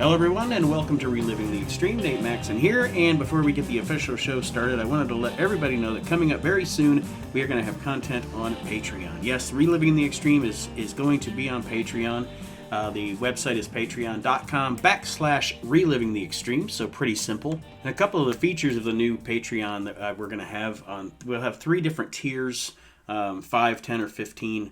Hello everyone and welcome to Reliving the Extreme. Nate Maxson here, and before we get the official show started, I wanted to let everybody know that coming up very soon, we are going to have content on Patreon. Yes, Reliving the Extreme is going to be on Patreon. The website is patreon.com/reliving the extreme, so pretty simple. And a couple of the features of the new Patreon that we're going to have we'll have 3 different tiers, 5, 10, or 15.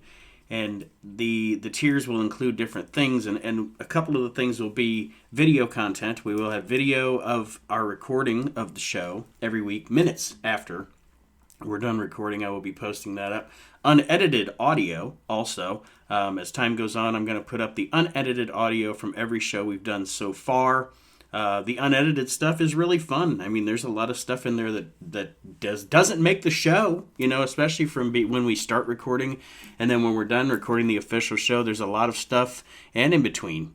And the tiers will include different things, and a couple of the things will be video content. We will have video of our recording of the show every week, minutes after we're done recording. I will be posting that up. Unedited audio also. As time goes on, I'm going to put up the unedited audio from every show we've done so far. The unedited stuff is really fun. I mean, there's a lot of stuff in there that doesn't make the show, especially from when we start recording and then when we're done recording the official show. There's a lot of stuff and in between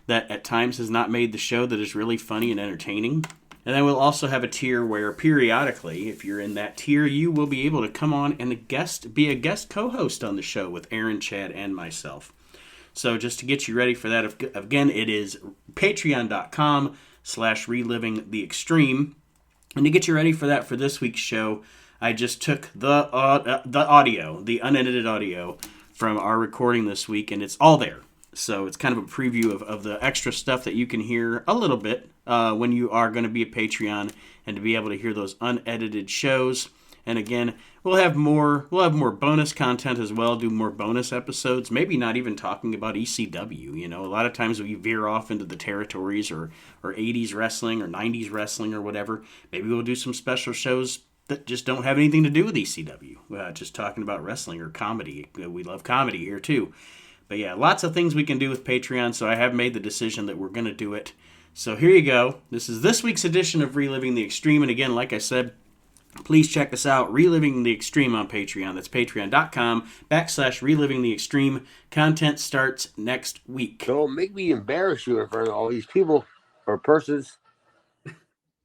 that at times has not made the show that is really funny and entertaining. And then we'll also have a tier where periodically, if you're in that tier, you will be able to come on and be a guest co-host on the show with Aaron, Chad, and myself. So just to get you ready for that, again, it is patreon.com/reliving the extreme. And to get you ready for that for this week's show, I just took the audio, the unedited audio from our recording this week, and it's all there. So it's kind of a preview of the extra stuff that you can hear a little bit when you are going to be a Patreon, and to be able to hear those unedited shows. And again, we'll have more bonus content as well, do more bonus episodes, maybe not even talking about ECW. A lot of times we veer off into the territories or 80s wrestling or 90s wrestling or whatever. Maybe we'll do some special shows that just don't have anything to do with ECW, just talking about wrestling or comedy. We love comedy here too. But yeah, lots of things we can do with Patreon, so I have made the decision that we're going to do it. So here you go. This is this week's edition of Reliving the Extreme, and again, like I said, please check us out, Reliving the Extreme on Patreon. That's patreon.com/reliving the extreme. Content starts next week. Don't make me embarrass you in front of all these people or persons.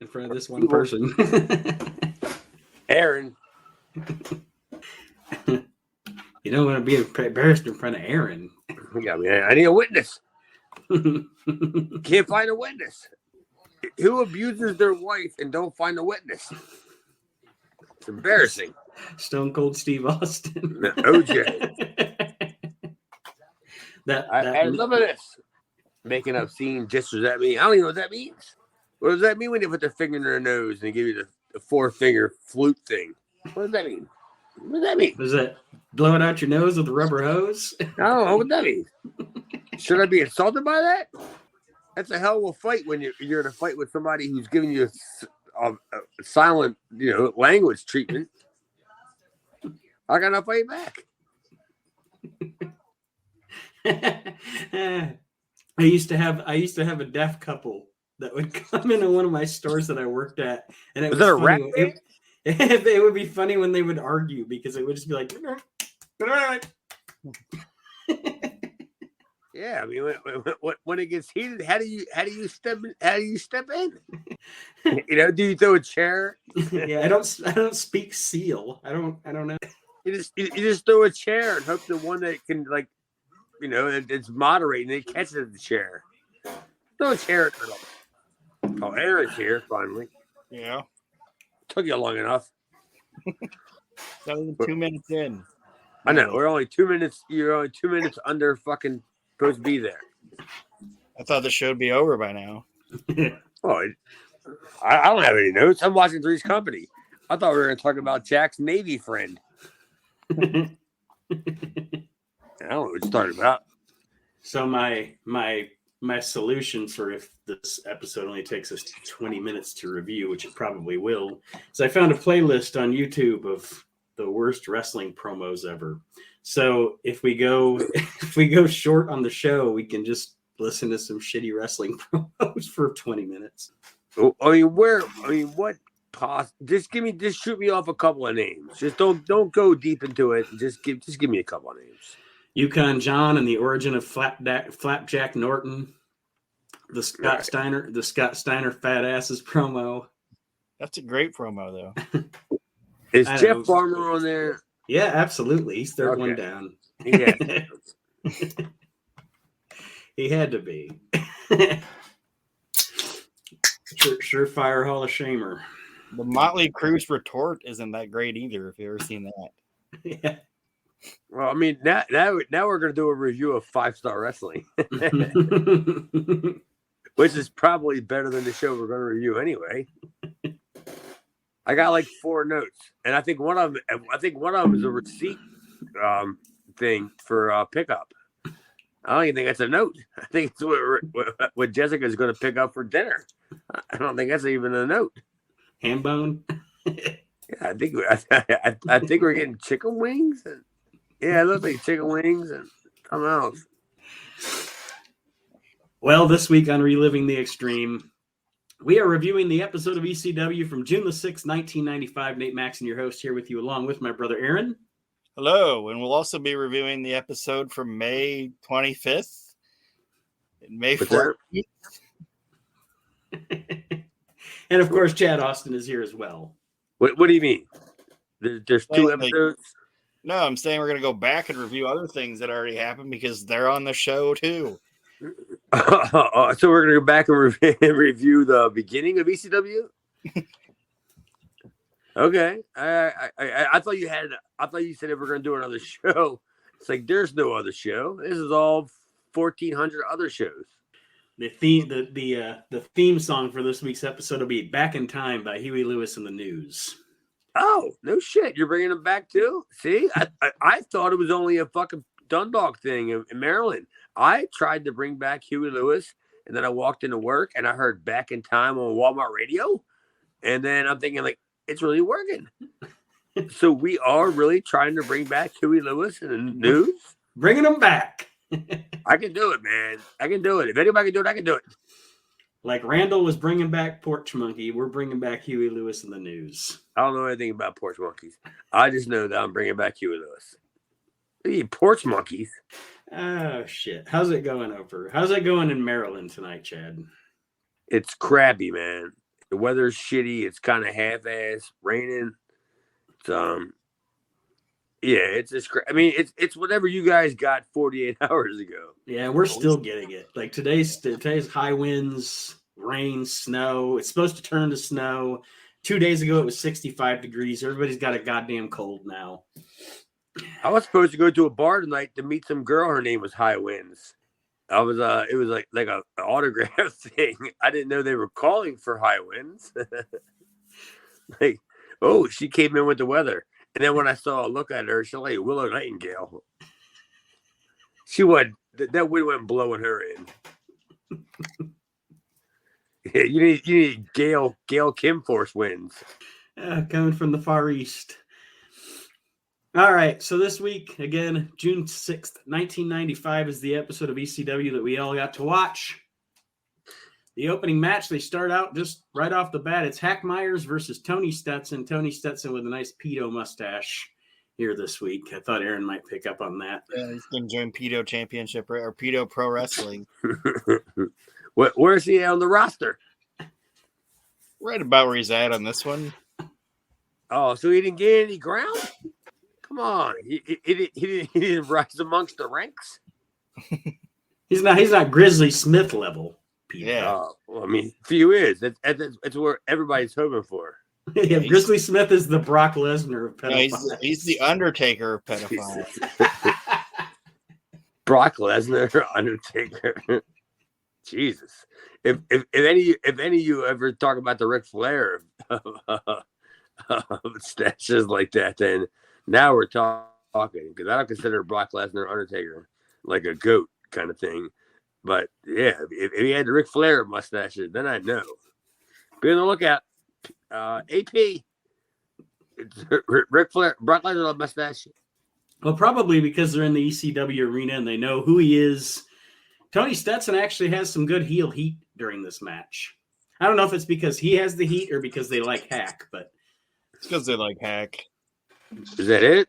In front of this one person. Aaron. You don't want to be embarrassed in front of Aaron. Yeah, man, I need a witness. Can't find a witness. Who abuses their wife and don't find a witness? It's embarrassing. Stone Cold Steve Austin. OJ. I love this. Making up scene gestures at me. I don't even know what that means. What does that mean when they put their finger in their nose and they give you the 4-finger flute thing? What does that mean? What does that mean? Was that blowing out your nose with a rubber hose? I don't know what that means. Should I be insulted by that? That's a hell of a fight when you're in a fight with somebody who's giving you a silent, language treatment. I gotta fight back. I used to have a deaf couple that would come into one of my stores that I worked at, and it was that a rap? It would be funny when they would argue, because it would just be like, yeah. I mean, when it gets heated, how do you step in? Do you throw a chair? Yeah, I don't speak seal. I don't know. You just throw a chair and hope the one that can it's moderating, they catches the chair. Throw a chair. Oh, Aaron's here finally. Yeah. Took you long enough. Not even 2 minutes in. I know. We're only 2 minutes. You're only 2 minutes under fucking supposed to be there. I thought the show would be over by now. Oh, I don't have any notes. I'm watching Three's Company. I thought we were going to talk about Jack's Navy friend. I don't know what it's talking about. So my solution for if this episode only takes us 20 minutes to review, which it probably will, is I found a playlist on YouTube of the worst wrestling promos ever. So if we go short on the show, we can just listen to some shitty wrestling promos for 20 minutes. What? Just shoot me off a couple of names. Just don't go deep into it. Just give me a couple of names. Yukon John and the origin of Flapjack Norton. The Scott Steiner fat asses promo. That's a great promo, though. Is Jeff Farmer on there? Yeah, absolutely. He's third one down. Yeah. He had to be. surefire Hall of Shamer. The Motley Crue's retort isn't that great either. If you've ever seen that. Yeah. Well, I mean, now we're going to do a review of 5-Star Wrestling, which is probably better than the show we're going to review anyway. I got like 4 notes, and I think one of them is a receipt thing for pickup. I don't even think that's a note. I think it's what Jessica's going to pick up for dinner. I don't think that's even a note. Ham bone. Yeah, I think we're getting chicken wings. Yeah, it looks like chicken wings and something else. Well, this week on Reliving the Extreme, we are reviewing the episode of ECW from June the 6th, 1995. Nate Maxson, your host, here with you, along with my brother Aaron. Hello, and we'll also be reviewing the episode from May 25th and May 14th. And of course, Chad Austin is here as well. What do you mean? There's 2 episodes? No, I'm saying we're going to go back and review other things that already happened because they're on the show too. So we're going to go back and review the beginning of ECW? Okay. I thought you said if we're going to do another show. It's like there's no other show. This is all 1,400 other shows. The theme song for this week's episode will be "Back in Time" by Huey Lewis and the News. Oh, no shit. You're bringing them back too? See, I thought it was only a fucking Dundalk thing in Maryland. I tried to bring back Huey Lewis, and then I walked into work, and I heard "Back in Time" on Walmart radio. And then I'm thinking, like, it's really working. So we are really trying to bring back Huey Lewis and the News? Bringing them back. I can do it, man. I can do it. If anybody can do it, I can do it. Like Randall was bringing back Porch Monkey, we're bringing back Huey Lewis and the News. I don't know anything about porch monkeys. I just know that I'm bringing back Huey Lewis. Hey, porch monkeys. Oh, shit. How's it going in Maryland tonight, Chad? It's crabby, man. The weather's shitty. It's kind of half-ass, raining. It's, yeah, it's just. I mean, it's whatever you guys got 48 hours ago. Yeah, we're still getting it. Like today's high winds, rain, snow. It's supposed to turn to snow. 2 days ago, it was 65 degrees. Everybody's got a goddamn cold now. I was supposed to go to a bar tonight to meet some girl. Her name was High Winds. It was like an autograph thing. I didn't know they were calling for High Winds. Like, oh, she came in with the weather. And then when I saw a look at her, she's like Willow Nightingale. She went, that wind went blowing her in. Yeah, you need Gail Kim Force winds. Coming from the Far East. All right, so this week, again, June 6th, 1995 is the episode of ECW that we all got to watch. The opening match, they start out just right off the bat. It's Hack Myers versus Tony Stetson. Tony Stetson with a nice pedo mustache here this week. I thought Aaron might pick up on that. Yeah, he's going to join Pedo Championship or Pedo Pro Wrestling. Where's he on the roster? Right about where he's at on this one. Oh, so he didn't get any ground? Come on. He didn't rise amongst the ranks? He's not Grizzly Smith level. Yeah. Well, I mean, few is. That's where everybody's hoping for. Yeah, Grizzly Smith is the Brock Lesnar of pedophiles. No, he's the Undertaker of pedophiles. Brock Lesnar, Undertaker. Jesus. If any of you ever talk about the Ric Flair of stashes like that, then now we're talking, because I don't consider Brock Lesnar Undertaker like a goat kind of thing. But yeah, if he had the Ric Flair mustaches, then I'd know. Be on the lookout. AP. It's Ric Flair, Brock Lesnar mustache. Well, probably because they're in the ECW arena and they know who he is. Tony Stetson actually has some good heel heat during this match. I don't know if it's because he has the heat or because they like Hack, but it's because they like Hack. Is that it?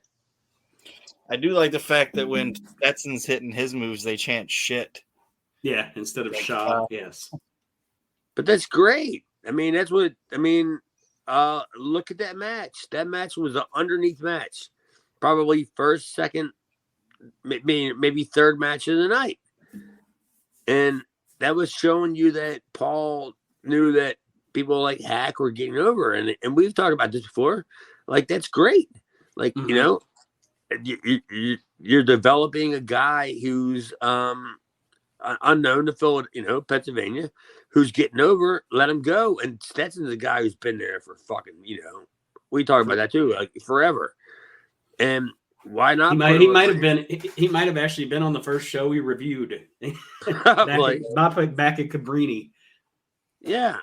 I do like the fact that when Stetson's hitting his moves, they chant shit. Yeah, instead of shot, yes. But that's great. I mean, that's what I mean. Look at that match. That match was an underneath match. Probably first, second, maybe third match of the night. And that was showing you that Paul knew that people like Hack were getting over, and we've talked about this before. Like that's great. Like you're developing a guy who's unknown to Pennsylvania, who's getting over. Let him go. And Stetson's a guy who's been there for fucking we talk about that too, like forever. And why not? He might have actually been on the first show we reviewed back at Cabrini. Yeah,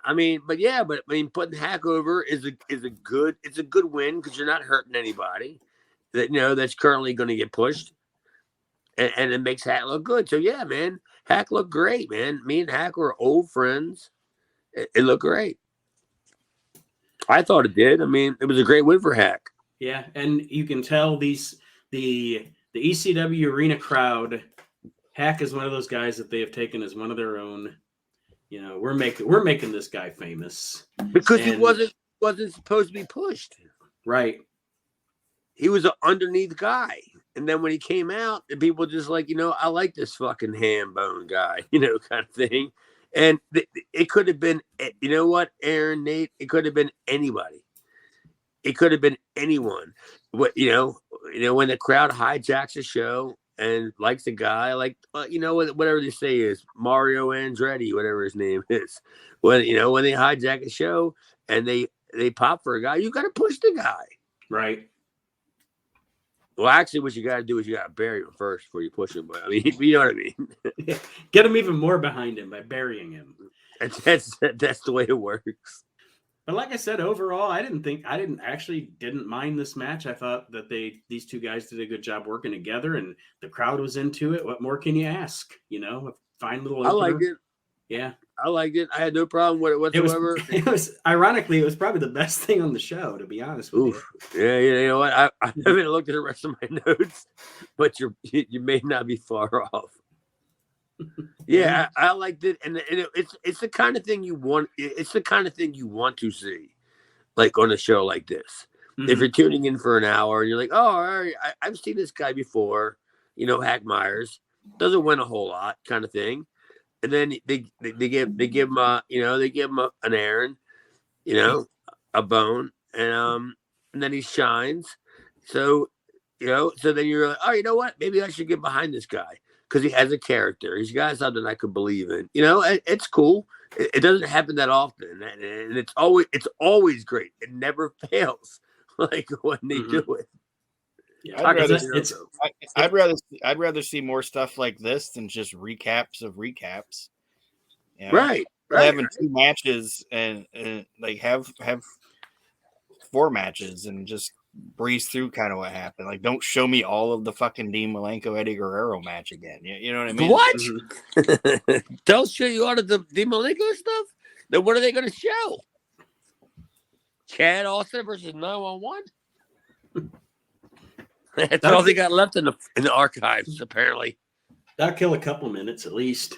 but putting Hack over is a good win because you're not hurting anybody that's currently going to get pushed, and it makes Hack look good. So yeah, man, Hack looked great, man. Me and Hack were old friends. It looked great. I thought it did. I mean, it was a great win for Hack. Yeah, and you can tell the ECW arena crowd. Hack is one of those guys that they have taken as one of their own. We're making this guy famous because he wasn't supposed to be pushed. Right. He was an underneath guy, and then when he came out, and people just like, I like this fucking ham bone guy, kind of thing. And it could have been, Aaron, Nate, it could have been anybody. It could have been anyone. When the crowd hijacks a show and likes a guy, like whatever they say is Mario Andretti, whatever his name is. When they hijack a show and they pop for a guy, you got to push the guy. Right. Well, actually, what you got to do is you got to bury him first before you push him. But I mean, you know what I mean. Get him even more behind him by burying him. That's the way it works. But like I said, overall, I didn't mind this match. I thought that these two guys did a good job working together, and the crowd was into it. What more can you ask? A fine little opener. I liked it. Yeah, I liked it. I had no problem with it whatsoever. It was ironically, it was probably the best thing on the show, to be honest with you. Yeah, you know what? I haven't looked at the rest of my notes, but you may not be far off. Yeah, I liked it, and it's the kind of thing you want. It's the kind of thing you want to see, like on a show like this. Mm-hmm. If you're tuning in for an hour and you're like, "Oh, all right, I've seen this guy before," Hack Myers doesn't win a whole lot, kind of thing. And then they give him an Aaron, a bone, and then he shines. So so then you're like, oh, you know what? Maybe I should get behind this guy because he has a character. He's got something I could believe in. It's cool. It doesn't happen that often, and it's always great. It never fails. Like when they do it. Yeah, I'd rather see more stuff like this than just recaps of recaps. Right. Having 2 matches and like have 4 matches and just breeze through kind of what happened. Like, don't show me all of the fucking Dean Malenko Eddie Guerrero match again. You know what I mean? What? Mm-hmm. They'll show you all of the Dean Malenko stuff. Then what are they going to show? Chad Austin versus 911. That's all they got left in the archives, apparently. That'll kill a couple minutes at least.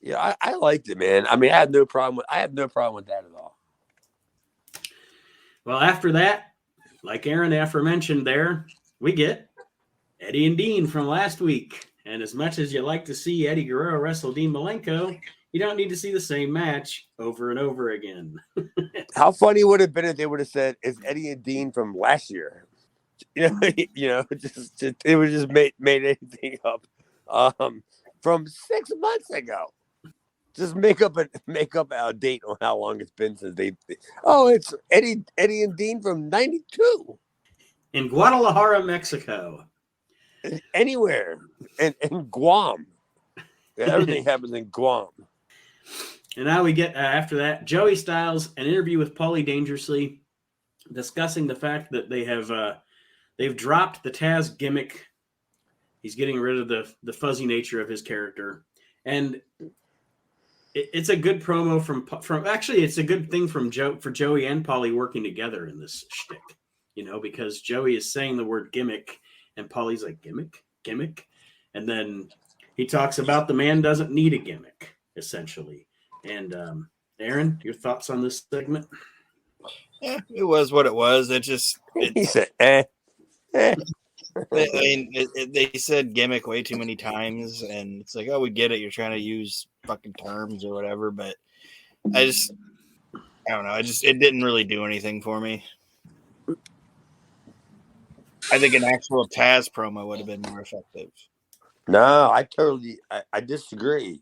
Yeah, I liked it, man. I mean, I have no problem with that at all. Well, after that, like Aaron aforementioned there, we get Eddie and Dean from last week. And as much as you like to see Eddie Guerrero wrestle Dean Malenko, you don't need to see the same match over and over again. How funny would it have been if they would have said it's Eddie and Dean from last year? Just it would just made anything up from 6 months ago. Just make up a date on how long it's been since it's Eddie and Dean from '92 in Guadalajara, Mexico. Anywhere in Guam. Everything happens in Guam. And now we get after that Joey Styles, an interview with Paulie Dangerously, discussing the fact that they've dropped the Taz gimmick. He's getting rid of the fuzzy nature of his character. And it's a good promo from actually, it's a good thing for Joey and Paulie working together in this shtick, because Joey is saying the word gimmick and Paulie's like, gimmick. And then he talks about the man doesn't need a gimmick, essentially. And Aaron, your thoughts on this segment? Yeah, it was what it was. He said, they said gimmick way too many times, and it's like, oh, we get it. You're trying to use fucking terms or whatever, but I I don't know. It didn't really do anything for me. I think an actual Taz promo would have been more effective. No, I disagree,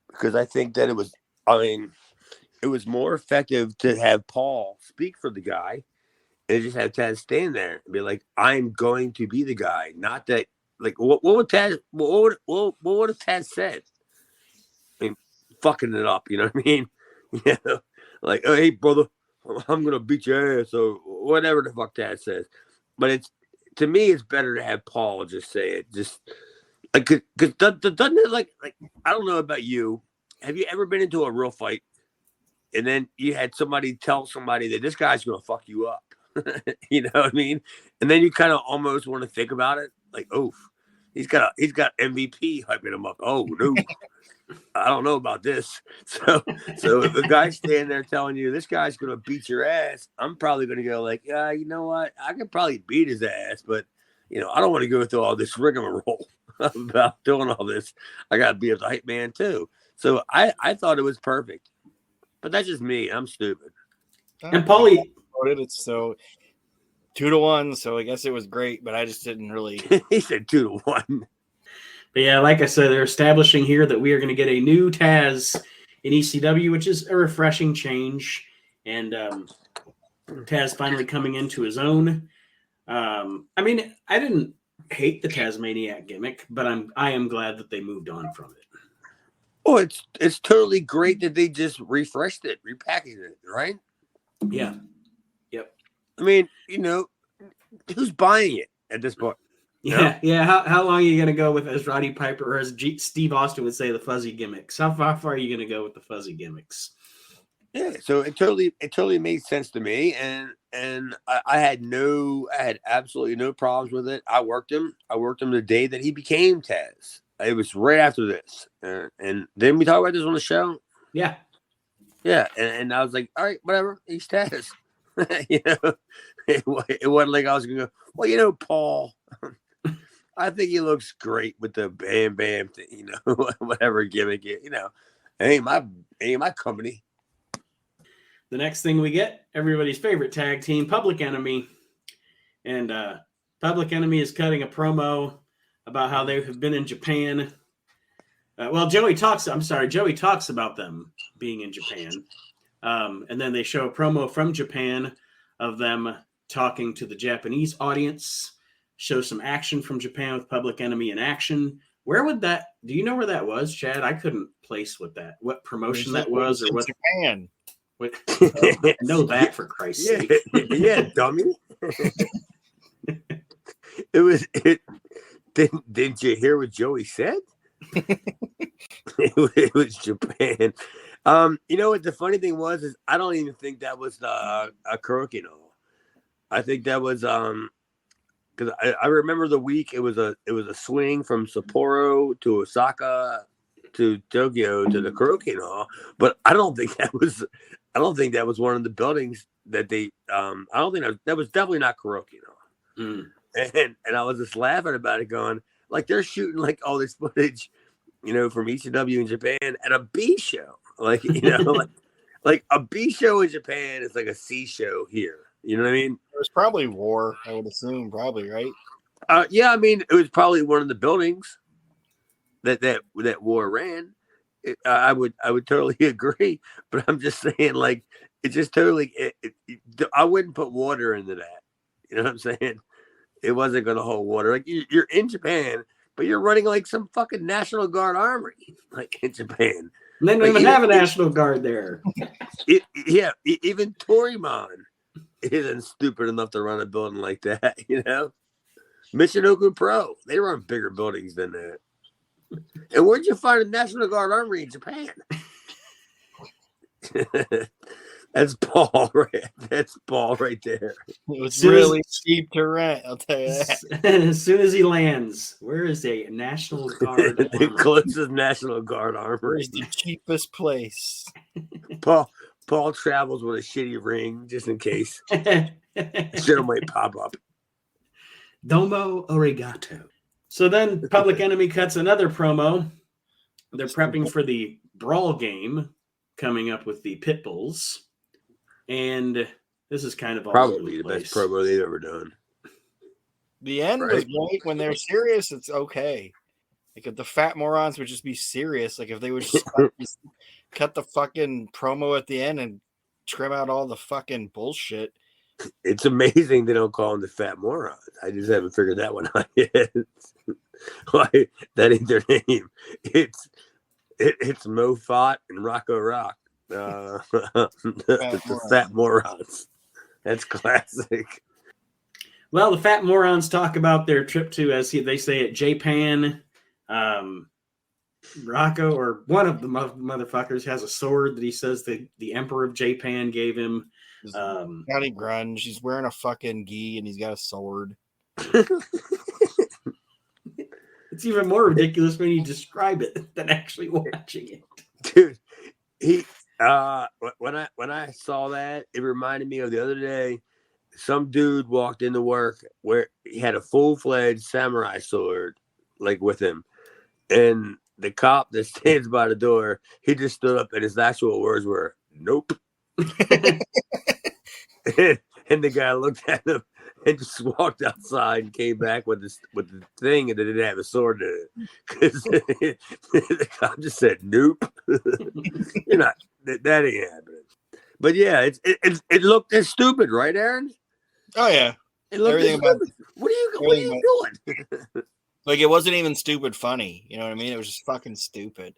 because I think that it was more effective to have Paul speak for the guy and just have Taz stand there and be like, "I'm going to be the guy," not that. Like, what would Taz? What would have Taz said? I mean, fucking it up. You know what I mean? You know, like, oh, hey, brother, I'm gonna beat your ass, or whatever the fuck Taz says. But to me, it's better to have Paul just say it. Just like, because doesn't it like I don't know about you. Have you ever been into a real fight and then you had somebody tell somebody that this guy's gonna fuck you up? You know what I mean? And then you kind of almost want to think about it, like, oh, he's got MVP hyping him up. Oh no, I don't know about this. So if the guy's standing there telling you this guy's gonna beat your ass, I'm probably gonna go like, yeah, you know what? I could probably beat his ass, but I don't want to go through all this rigmarole about doing all this. I gotta be a hype man too. So I thought it was perfect, but that's just me. I'm stupid. And Paulie, it's so 2-1, so I guess it was great, but I just didn't really. He said 2-1. But yeah, like I said, they're establishing here that we are going to get a new Taz in ECW, which is a refreshing change, and Taz finally coming into his own. I mean, I didn't hate the Tasmaniac gimmick, but I am glad that they moved on from it. Oh, it's totally great that they just refreshed it, repackaged it, right? Yeah. Yep. I mean, who's buying it at this point? Yeah, yeah. How long are you going to go with, as Roddy Piper or as Steve Austin would say, the fuzzy gimmicks? How far are you going to go with the fuzzy gimmicks? Yeah, so it totally made sense to me, and I had absolutely no problems with it. I worked him the day that he became Taz. It was right after this, and then we talked about this on the show. Yeah, and I was like, all right, whatever, he's Taz. It wasn't like I was gonna go, well, Paul. I think he looks great with the Bam Bam thing, whatever gimmick it, ain't my company. The next thing we get, everybody's favorite tag team, Public Enemy. And Public Enemy is cutting a promo about how they have been in Japan. Joey talks about them being in Japan. And then they show a promo from Japan of them talking to the Japanese audience, show some action from Japan with Public Enemy in action. Do you know where that was, Chad? I couldn't place what promotion that was, or what. Japan. What? I know that, for Christ's sake. Yeah, dummy. Didn't you hear what Joey said? It was Japan. You know what the funny thing was is I don't even think that was a Kurokino. I think that was because I remember the week it was a swing from Sapporo to Osaka to Tokyo to the Kurokino, but I don't think that was one of the buildings that they. I don't think that was definitely not Kurokino. Mm. And I was just laughing about it, going like they're shooting like all this footage, from ECW in Japan at a B show, like like a B show in Japan is like a C show here. You know what I mean? It was probably War, I would assume, probably, right? Yeah, I mean it was probably one of the buildings that War ran. I would totally agree, but I'm just saying, like, it's just totally. I wouldn't put water into that. You know what I'm saying? It wasn't going to hold water. Like you're in Japan, but you're running like some fucking National Guard armory, like in Japan. And they don't even have a National Guard there. Even Torimon isn't stupid enough to run a building like that. Michinoku Pro, they run bigger buildings than that. And where'd you find a National Guard armory in Japan? That's Paul, right? That's Paul right there. It was really cheap to rent, I'll tell you that. As soon as he lands, where is a National Guard the closest National Guard armory? Where's the cheapest place? Paul travels with a shitty ring just in case. Shit might pop up. Domo arigato. So then Public Enemy cuts another promo. They're prepping for the Brawl game coming up with the Pitbulls. and this is kind of all over Probably the the best place. promo they've ever done. The end was Right. great. When they're serious, it's okay. Like if the fat morons would just be serious, like if they would just cut the fucking promo at the end and trim out all the fucking bullshit. It's amazing they don't call them the fat morons. I just haven't figured that one out yet. Why that ain't their name? It's Mo Fott and Rocco Rock. The fat morons. That's classic. Well, the fat morons talk about their trip to, as they say it, Japan. Rocco, or one of the motherfuckers, has a sword that he says the Emperor of Japan gave him. County grunge. He's wearing a fucking gi and he's got a sword. It's even more ridiculous when you describe it than actually watching it. Dude, when I saw that, it reminded me of the other day. Some dude walked into work where he had a full-fledged samurai sword, like with him, and the cop that stands by the door, he just stood up and his actual words were, "Nope." And the guy looked at him and just walked outside and came back with the thing, and they didn't have a sword in it because the cop just said, "Nope." You're not. That ain't happening. But yeah, it looked as stupid, right, Aaron? Oh yeah, it looked everything as about stupid. What are you doing? like it wasn't even stupid funny. You know what I mean? It was just fucking stupid.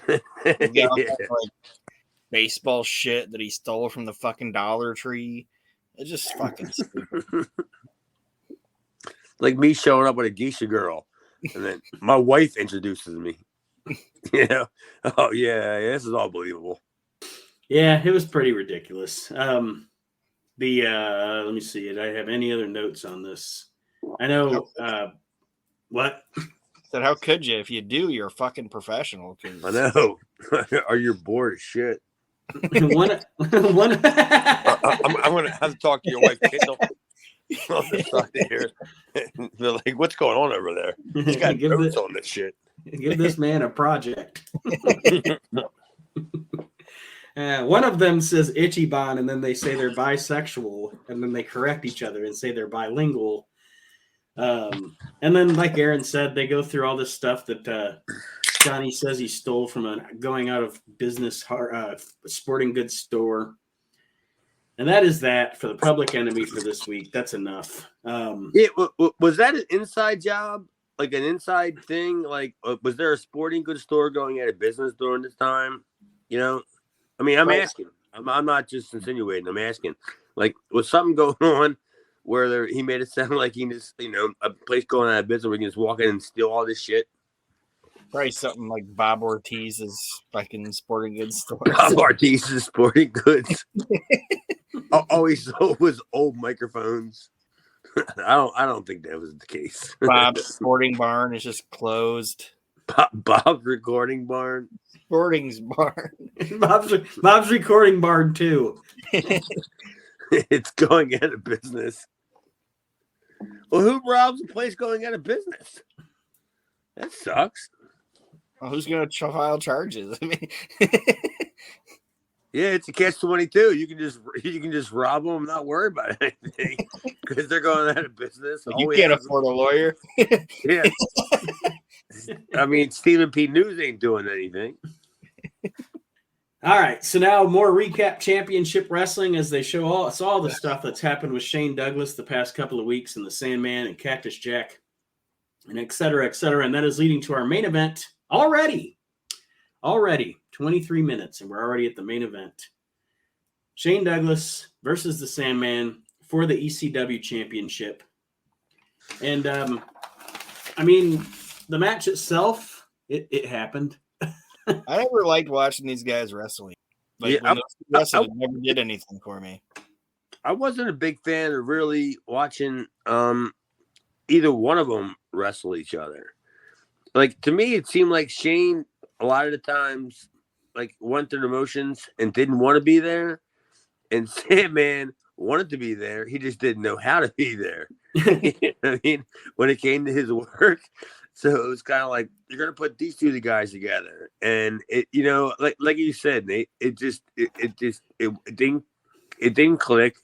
You got all that, like baseball shit that he stole from the fucking Dollar Tree. It's just fucking stupid. Like me showing up with a geisha girl, and then my wife introduces me. You know? Oh yeah, this is all believable. Yeah, it was pretty ridiculous. Let me see. Did I have any other notes on this? I know. What? Said, how could you? If you do, you're a fucking professional. I know. Are you bored as shit? I'm gonna have to talk to your wife, Kendall. On the side here. They're like, what's going on over there? He's got notes on this shit. Give this man a project. One of them says Ichiban, and then they say they're bisexual, and then they correct each other and say they're bilingual. And then, like Aaron said, they go through all this stuff that Johnny says he stole from a going out of business sporting goods store. And that is that for the Public Enemy for this week. That's enough. Yeah, was that an inside job? Like an inside thing? Like, was there a sporting goods store going out of business during this time? You know? I mean, I'm asking. I'm not just insinuating. I'm asking. Like, was something going on where he made it sound like he just, a place going out of business where you can just walk in and steal all this shit? Probably something like Bob Ortiz's fucking sporting goods store. Bob Ortiz's sporting goods. All he sold was old microphones. I don't think that was the case. Bob's Sporting Barn is just closed. Bob's Recording Barn. Sporting's Barn. Bob's Recording Barn too. It's going out of business. Well, who robs a place going out of business? That sucks. Well, who's going to file charges? I mean, yeah, it's a catch-22. You can just rob them and not worry about anything because they're going out of business. You can't afford a lawyer. Yeah. I mean, Stephen P. News ain't doing anything. All right, so now more recap Championship Wrestling as they show us all the stuff that's happened with Shane Douglas the past couple of weeks and the Sandman and Cactus Jack and et cetera, and that is leading to our main event already 23 minutes, and we're already at the main event. Shane Douglas versus the Sandman for the ECW Championship. And, I mean, the match itself, it happened. I never liked watching these guys wrestling. Like, Yeah, it never did anything for me. I wasn't a big fan of really watching either one of them wrestle each other. Like, to me, it seemed like Shane, a lot of the times, like, went through the motions and didn't want to be there. And Sandman wanted to be there. He just didn't know how to be there. I mean, when it came to his work. So it was kind of like, you're going to put these two guys together. And, it, like you said, Nate, it didn't It didn't click.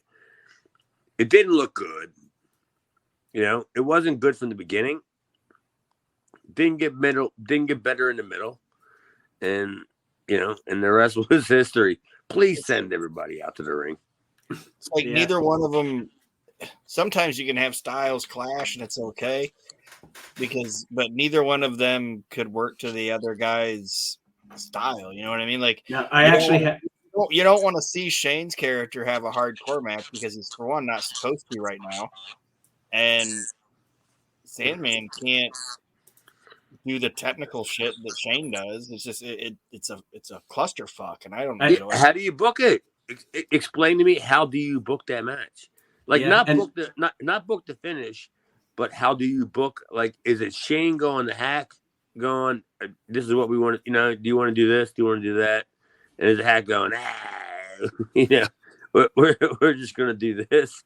It didn't look good. You know, it wasn't good from the beginning. Didn't get better in the middle. And, you know, and the rest was history. Please send everybody out to the ring. It's like neither one of them. Sometimes you can have styles clash and it's okay but neither one of them could work to the other guy's style. You know what I mean? Like, now, you don't want to see Shane's character have a hardcore match because he's, for one, not supposed to right now, and Sandman can't do the technical shit that Shane does. It's just it's a clusterfuck, and I don't enjoy it. How do you book it? Explain to me, how do you book that match? Like, not book the finish, but how do you book? Like, is it Shane going to Hack, going, this is what we want to, you know, do you want to do this? Do you want to do that? And is Hack going, you know, we're just going to do this,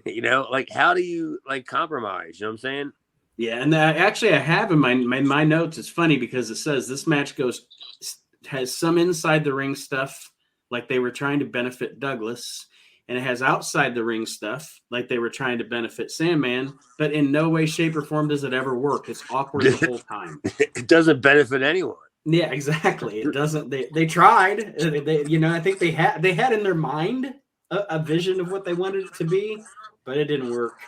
you know? Like, how do you, like, compromise? You know what I'm saying? Yeah, and actually I have in my notes, it's funny because it says this match has some inside the ring stuff, like they were trying to benefit Douglas, and it has outside the ring stuff, like they were trying to benefit Sandman, but in no way, shape, or form does it ever work. It's awkward the whole time. It doesn't benefit anyone. Yeah, exactly. It doesn't. They tried. You know, I think they had in their mind a vision of what they wanted it to be, but it didn't work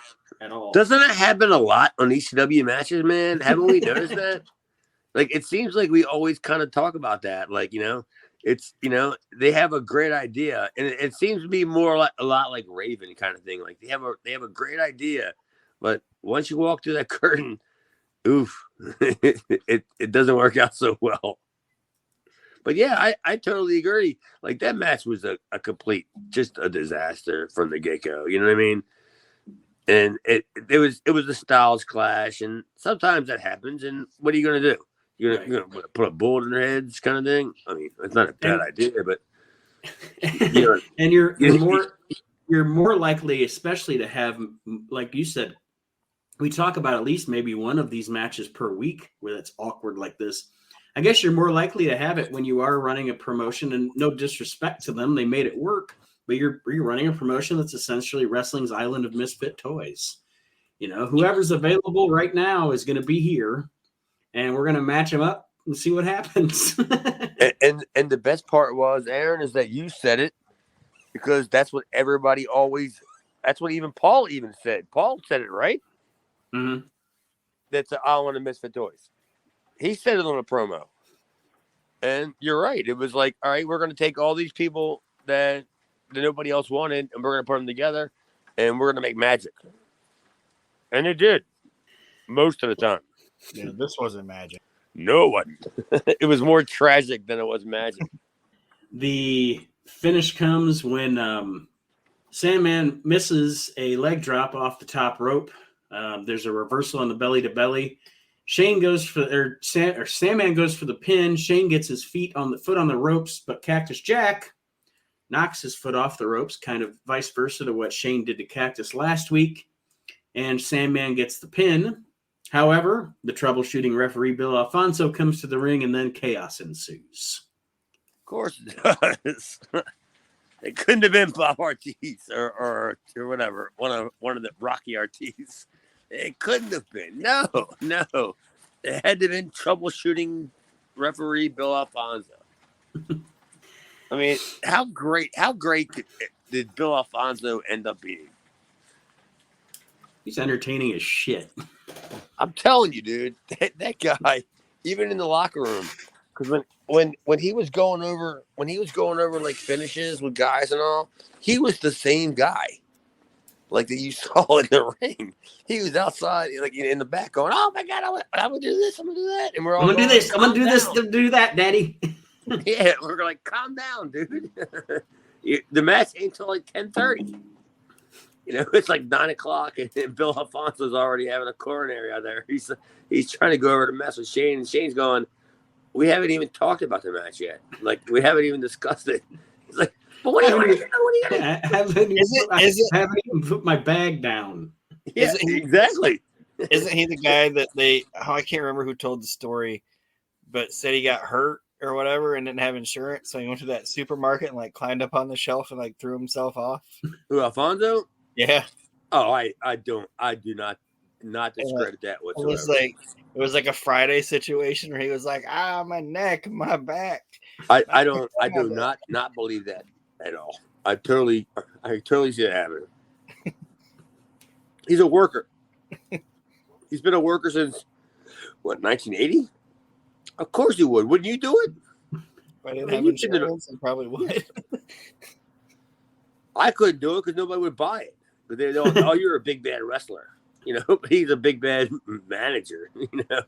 at all. Doesn't it happen a lot on ECW matches, man? Haven't we noticed that? Like, it seems like we always kind of talk about that. Like, you know, it's, you know, they have a great idea, and it seems to be more a lot like Raven kind of thing. Like, they have a great idea, but once you walk through that curtain, oof, it doesn't work out so well. But yeah, I totally agree. Like, that match was a complete, just a disaster from the get-go. You know what I mean? And it was a styles clash, and sometimes that happens. And what are you gonna do? You're gonna put a bullet in their heads, kind of thing. I mean, it's not a bad idea, but you know, and you're more likely, especially to have, like you said, we talk about at least maybe one of these matches per week where it's awkward like this. I guess you're more likely to have it when you are running a promotion, and no disrespect to them, they made it work. But you're running a promotion that's essentially wrestling's island of misfit toys. You know, whoever's available right now is going to be here, and we're going to match them up and see what happens. and the best part was, Aaron, is that you said it, because that's what everybody always. That's what even Paul even said. Paul said it, right? Mm-hmm. That's an island of misfit toys. He said it on a promo, and you're right. It was like, all right, we're going to take all these people that nobody else wanted, and we're going to put them together, and we're going to make magic. And it did, most of the time. Yeah, this wasn't magic. No one. It was more tragic than it was magic. The finish comes when Sandman misses a leg drop off the top rope. There's a reversal on the belly to belly. Shane goes for Sandman goes for the pin. Shane gets his foot on the ropes, but Cactus Jack knocks his foot off the ropes, kind of vice versa to what Shane did to Cactus last week. And Sandman gets the pin. However, the troubleshooting referee Bill Alfonso comes to the ring, and then chaos ensues. Of course it does. It couldn't have been Bob Ortiz or whatever, one of the Rocky Ortiz. It couldn't have been. No. It had to have been troubleshooting referee Bill Alfonso. I mean, how great did Bill Alfonso end up being? He's entertaining as shit. I'm telling you, dude, that guy, even in the locker room, because when he was going over like finishes with guys and all, he was the same guy, like that you saw in the ring. He was outside, like in the back, going, "Oh my God, I'm gonna do this, I'm gonna do that," and we're all, I'm gonna do this, I'm gonna do this, do that, Daddy. Yeah, we're like, calm down, dude. The match ain't till like 10:30. You know, it's like 9:00, and Bill Alfonso's already having a coronary out there. He's trying to go over to mess with Shane, and Shane's going, "We haven't even talked about the match yet. Like, we haven't even discussed it." He's like, "But what are you gonna do? I haven't even put my bag down." Yeah, exactly. Isn't he the guy that I can't remember who told the story, but said he got hurt or whatever and didn't have insurance, so he went to that supermarket and like climbed up on the shelf and like threw himself off. Who, Alfonso? Yeah. Oh, I do not discredit that whatsoever. It was like a Friday situation where he was like, my neck, my back. I do not believe that at all. I totally see it happening. He's a worker. He's been a worker since what, 1980? Of course he would. Wouldn't you do it? If I didn't have insurance, I probably would. I couldn't do it because nobody would buy it. But they don't. Oh, you're a big bad wrestler. But he's a big bad manager. You know,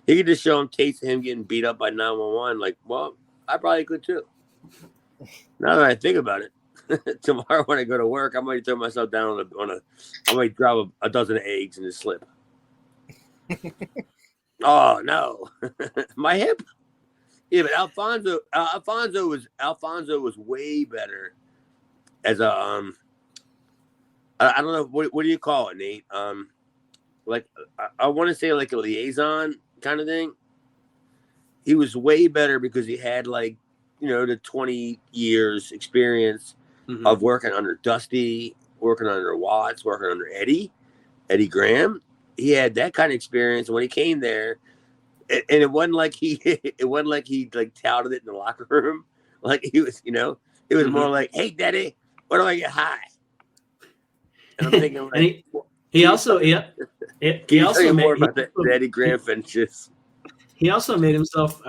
he could just show him tapes of him getting beat up by 911. Like, well, I probably could too. Now that I think about it, tomorrow when I go to work, I might throw myself down I might drop a dozen eggs and just slip. Oh no, my hip. Yeah, but Alfonso was way better as a I don't know what do you call it, Nate? Like I want to say like a liaison kind of thing. He was way better because he had like, the 20 years experience of working under Dusty, working under Watts, working under Eddie Graham. He had that kind of experience. And when he came there, and it wasn't like he like touted it in the locker room. Like he was, it was more like, "Hey, Daddy, where do I get high?" And I'm thinking, like, he also made more about the Eddie Graham finishes. He also made himself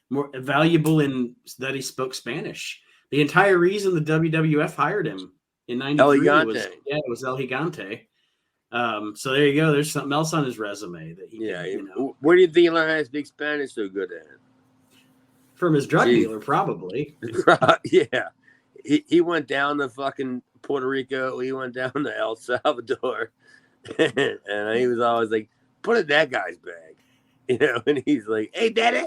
more valuable in that he spoke Spanish. The entire reason the WWF hired him in '93 was El Gigante. So there you go. There's something else on his resume that he. Where do you think he learned how to speak Spanish so good at? From his drug dealer, probably. Yeah, he went down to fucking Puerto Rico. He went down to El Salvador, and he was always like, "Put it in that guy's bag," And he's like, "Hey, Daddy,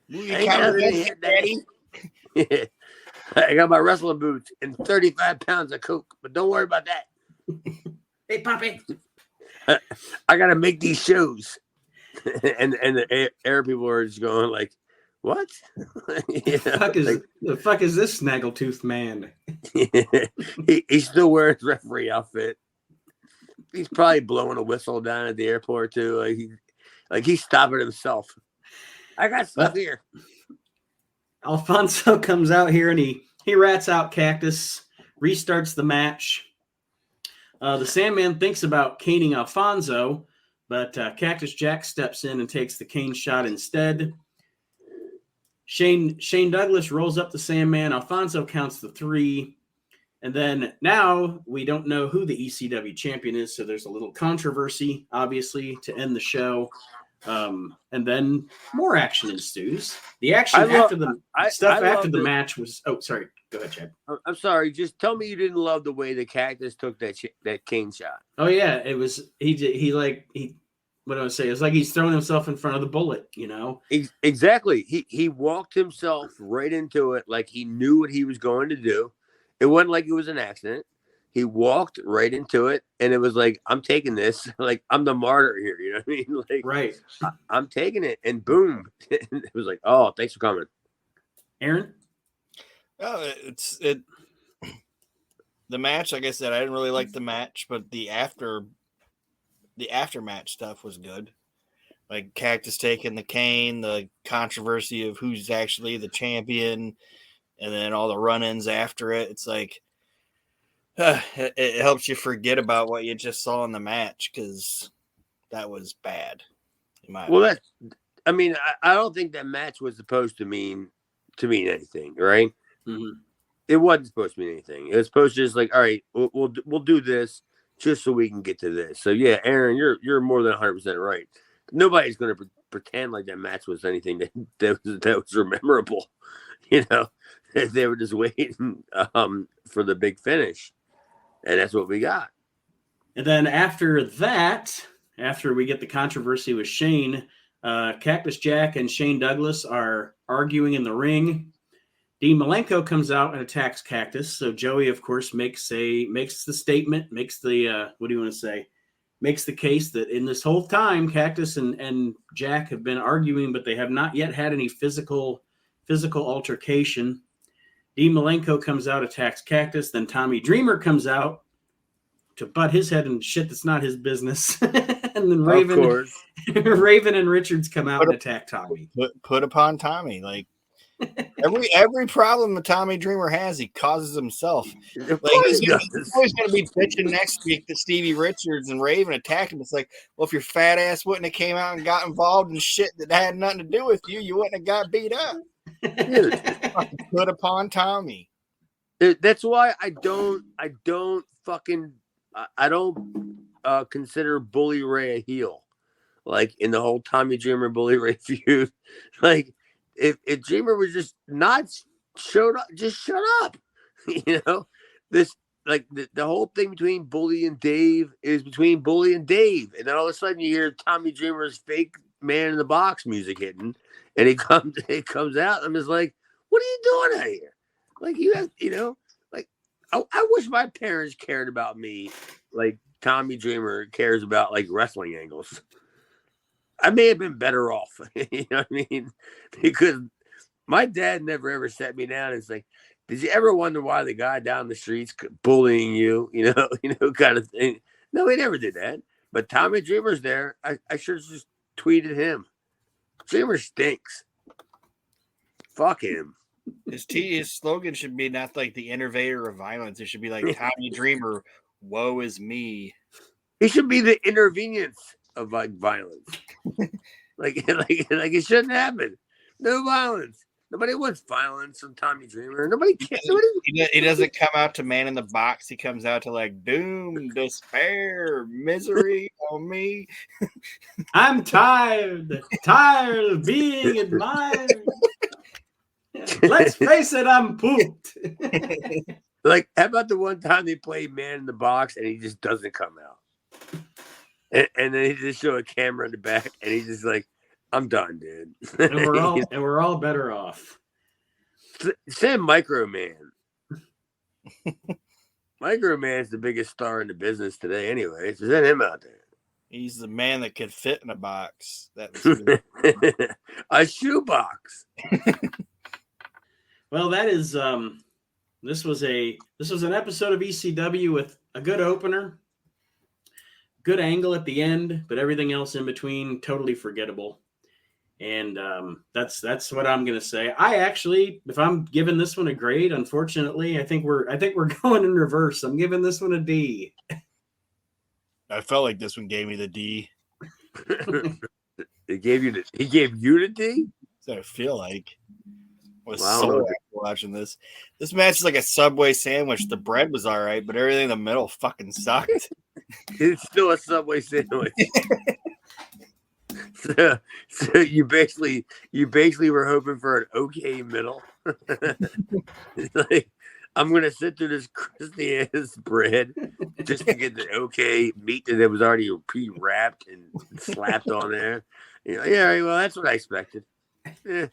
Daddy." Yeah. I got my wrestling boots and 35 pounds of coke, but don't worry about that. Hey, Poppy. I got to make these shows. And the Arab people are just going like, what? The fuck is this snaggletooth man? He's still wearing his referee outfit. He's probably blowing a whistle down at the airport too. Like he's stopping himself. I got stuff here. Alfonso comes out here and he rats out Cactus, restarts the match. The Sandman thinks about caning Alfonso, but Cactus Jack steps in and takes the cane shot instead. Shane Douglas rolls up the Sandman. Alfonso counts the 3. And then now we don't know who the ECW champion is, so there's a little controversy, obviously, to end the show. And then more action ensues. The action after the match was. Oh, sorry. Go ahead, Chad. I'm sorry. Just tell me you didn't love the way the Cactus took that cane shot. Oh yeah, it was. What do I say? It's like he's throwing himself in front of the bullet. Exactly. He walked himself right into it, like he knew what he was going to do. It wasn't like it was an accident. He walked right into it, and it was like, I'm taking this. Like, I'm the martyr here. You know what I mean? Like, right. I'm taking it, and boom. It was like, oh, thanks for coming. Aaron? Oh, the match, like I said, I didn't really like the match, but the aftermatch stuff was good. Like Cactus taking the cane, the controversy of who's actually the champion, and then all the run-ins after it. It's like, it helps you forget about what you just saw in the match because that was bad. I don't think that match was supposed to mean anything, right? Mm-hmm. It wasn't supposed to mean anything. It was supposed to just like, all right, we'll do this just so we can get to this. So yeah, Aaron, you're more than 100% right. Nobody's going to pretend like that match was anything that was memorable. They were just waiting for the big finish. And that's what we got. And then after that, after we get the controversy with Shane, Cactus Jack and Shane Douglas are arguing in the ring. Dean Malenko comes out and attacks Cactus. So Joey, of course, makes the statement, makes the what do you want to say? makes the case that in this whole time, Cactus and Jack have been arguing, but they have not yet had any physical altercation. Dean Malenko comes out, attacks Cactus. Then Tommy Dreamer comes out to butt his head in shit that's not his business. And then Raven and Richards come out and attack Tommy. Put upon Tommy. Like every problem that Tommy Dreamer has, he causes himself. Like he's always going to be bitching next week that Stevie Richards and Raven attacked him. It's like, well, if your fat ass wouldn't have came out and got involved in shit that had nothing to do with you, you wouldn't have got beat up. Put upon Tommy. That's why I don't consider Bully Ray a heel. Like in the whole Tommy Dreamer Bully Ray feud. Like if Dreamer was just not showed up, just shut up. You know, this like the whole thing between Bully and Dave is between Bully and Dave, and then all of a sudden you hear Tommy Dreamer's fake Man in the Box music hitting, and he comes out. I'm just like, what are you doing out here? Like you have, you know, like I wish my parents cared about me like Tommy Dreamer cares about like wrestling angles. I may have been better off, you know what I mean? Because my dad never ever sat me down and like, did you ever wonder why the guy down the street's bullying you? You know, kind of thing. No, he never did that. But Tommy Dreamer's there. I sure just tweeted him. Dreamer stinks. Fuck him. His slogan should be not like the innovator of violence. It should be like Tommy Dreamer, woe is me. He should be the intervenience of like violence. like it shouldn't happen. No violence. Nobody wants violence from Tommy Dreamer. Nobody cares. He doesn't come out to Man in the Box. He comes out to like doom, despair, misery on me. I'm tired of being admired. Let's face it, I'm pooped. Like, how about the one time they played Man in the Box and he just doesn't come out? And then he just show a camera in the back and he's just like, I'm done, dude. And we're all better off. Send Microman. Microman's the biggest star in the business today anyway. So send him out there. He's the man that could fit in a box. A shoebox. Well, that is this was an episode of ECW with a good opener, good angle at the end, but everything else in between totally forgettable. And that's what I'm gonna say. I actually, if I'm giving this one a grade, unfortunately, I think we're going in reverse. I'm giving this one a D. I felt like this one gave me the D. He gave you the D? So I feel like I was so watching this. This match is like a Subway sandwich. The bread was all right, but everything in the middle fucking sucked. It's still a Subway sandwich. So you basically were hoping for an okay middle. Like, I'm gonna sit through this crusty ass bread just to get the okay meat that was already pre-wrapped and slapped on there. You know, yeah, well, that's what I expected. Yeah.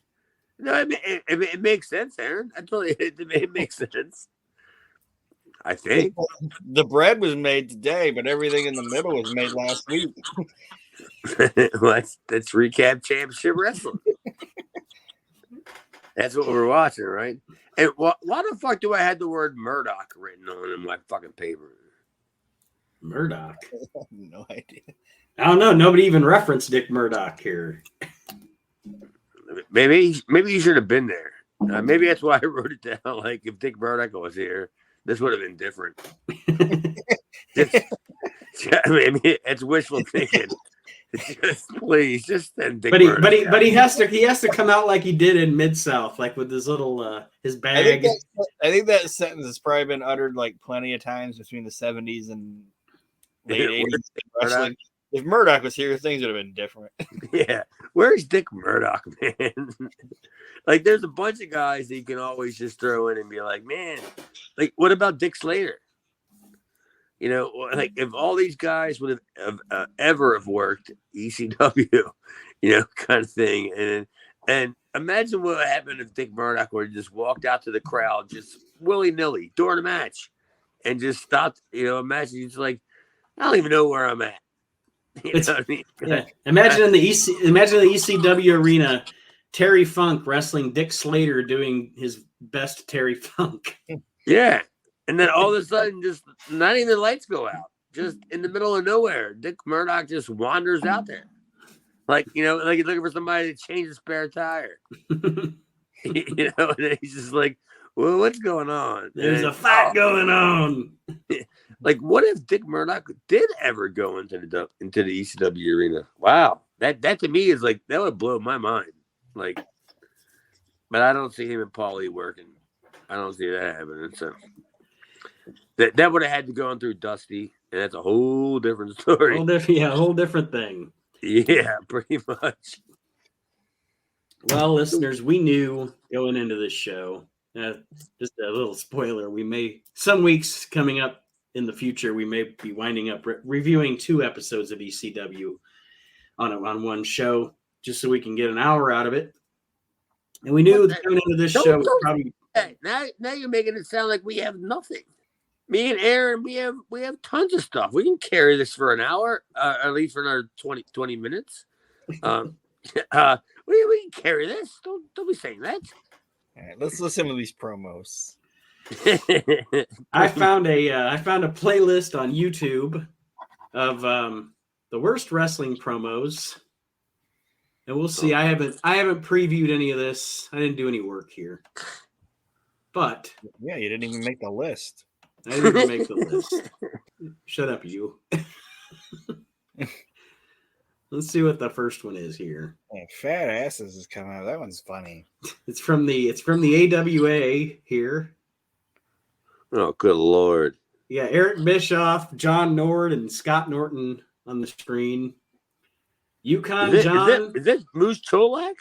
No, it makes sense, Aaron. I totally it makes sense. I think the bread was made today, but everything in the middle was made last week. Let's recap Championship Wrestling. That's what we're watching, right? And why the fuck do I have the word Murdoch written on in my fucking paper? Murdoch? I have no idea. I don't know. Nobody even referenced Dick Murdoch here. Maybe you should have been there. Maybe that's why I wrote it down. Like, if Dick Murdoch was here, this would have been different. I mean, it's wishful thinking. Please, just send Dick Murdoch. But he has to come out like he did in Mid-South, like with his little his bag. I think that sentence has probably been uttered like plenty of times between the 70s and late 80s wrestling. If Murdoch was here, things would have been different. Yeah. Where's Dick Murdoch, man? Like, there's a bunch of guys that you can always just throw in and be like, man, like, what about Dick Slater? You know, like, if all these guys would have ever worked ECW, you know, kind of thing. And imagine what happened if Dick Murdoch would have just walked out to the crowd just willy-nilly during the match and just stopped, you know, imagine he's like, I don't even know where I'm at. You It's- know what I mean? Yeah. Imagine the ECW arena, Terry Funk wrestling Dick Slater doing his best Terry Funk. Yeah. And then all of a sudden, just not even the lights go out. Just in the middle of nowhere, Dick Murdoch just wanders out there. Like, you know, like he's looking for somebody to change a spare tire. You know, and he's just like, well, what's going on? There's And, a fight going on. Like, what if Dick Murdoch did ever go into the ECW arena? Wow. That to me is like, that would blow my mind. Like, but I don't see him and Paulie working. I don't see that happening. So that would have had to go on through Dusty, and that's a whole different story. Whole different thing. Yeah, pretty much. Well, listeners, we knew going into this show, just a little spoiler, some weeks coming up in the future, we may be winding up reviewing 2 episodes of ECW on one show, just so we can get an hour out of it. And we knew going into this show was probably... Now you're making it sound like we have nothing. Me and Aaron, we have tons of stuff. We can carry this for an hour, at least for another 20 minutes. We can carry this. Don't be saying that. All right, let's listen to these promos. I found a playlist on YouTube of the worst wrestling promos, and we'll see. I haven't previewed any of this. I didn't do any work here, but yeah, you didn't even make the list. I didn't even make the list. Shut up, you. Let's see what the first one is here. Yeah, Fat Asses is coming out. That one's funny. It's from the AWA here. Oh, good Lord. Yeah, Eric Bischoff, John Nord, and Scott Norton on the screen. Yukon John. Is that Moose Cholak?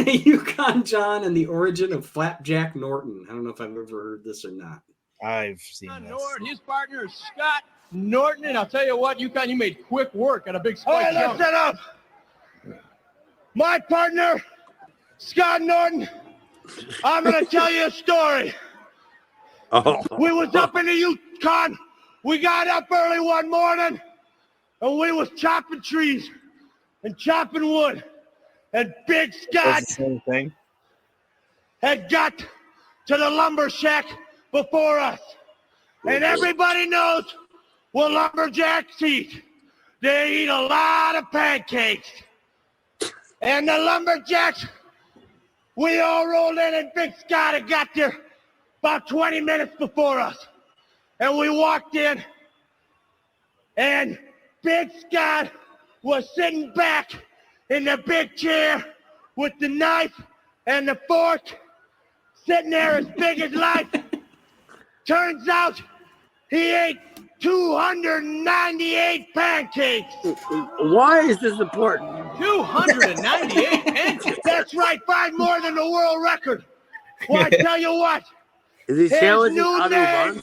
Yukon John and the origin of Flapjack Norton. I don't know if I've ever heard this or not. I've seen this. Norton, his partner is Scott Norton, and I'll tell you what, Yukon, you made quick work at a big spike. Hey, let's set up. My partner, Scott Norton, I'm going to tell you a story. Oh. We was up in the Yukon. We got up early one morning, and we was chopping trees and chopping wood. And Big Scott had got to the lumber shack before us. And everybody knows what lumberjacks eat. They eat a lot of pancakes. And the lumberjacks, we all rolled in, and Big Scott had got there about 20 minutes before us. And we walked in, and Big Scott was sitting back in the big chair with the knife and the fork, sitting there as big as life. Turns out he ate 298 pancakes. Why is this important? 298 pancakes? That's right, 5 more than the world record. Well, I tell you what. Is he challenging other ones?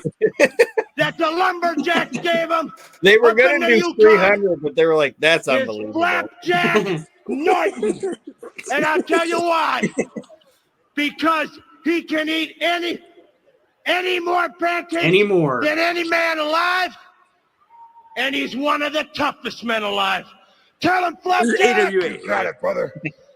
That the lumberjacks gave him. They were going to do 300, but they were like, that's unbelievable. Flapjack Norton. And I'll tell you why. Because he can eat any more pancakes than any man alive. And he's one of the toughest men alive. Tell him, Flapjack. You got it, brother.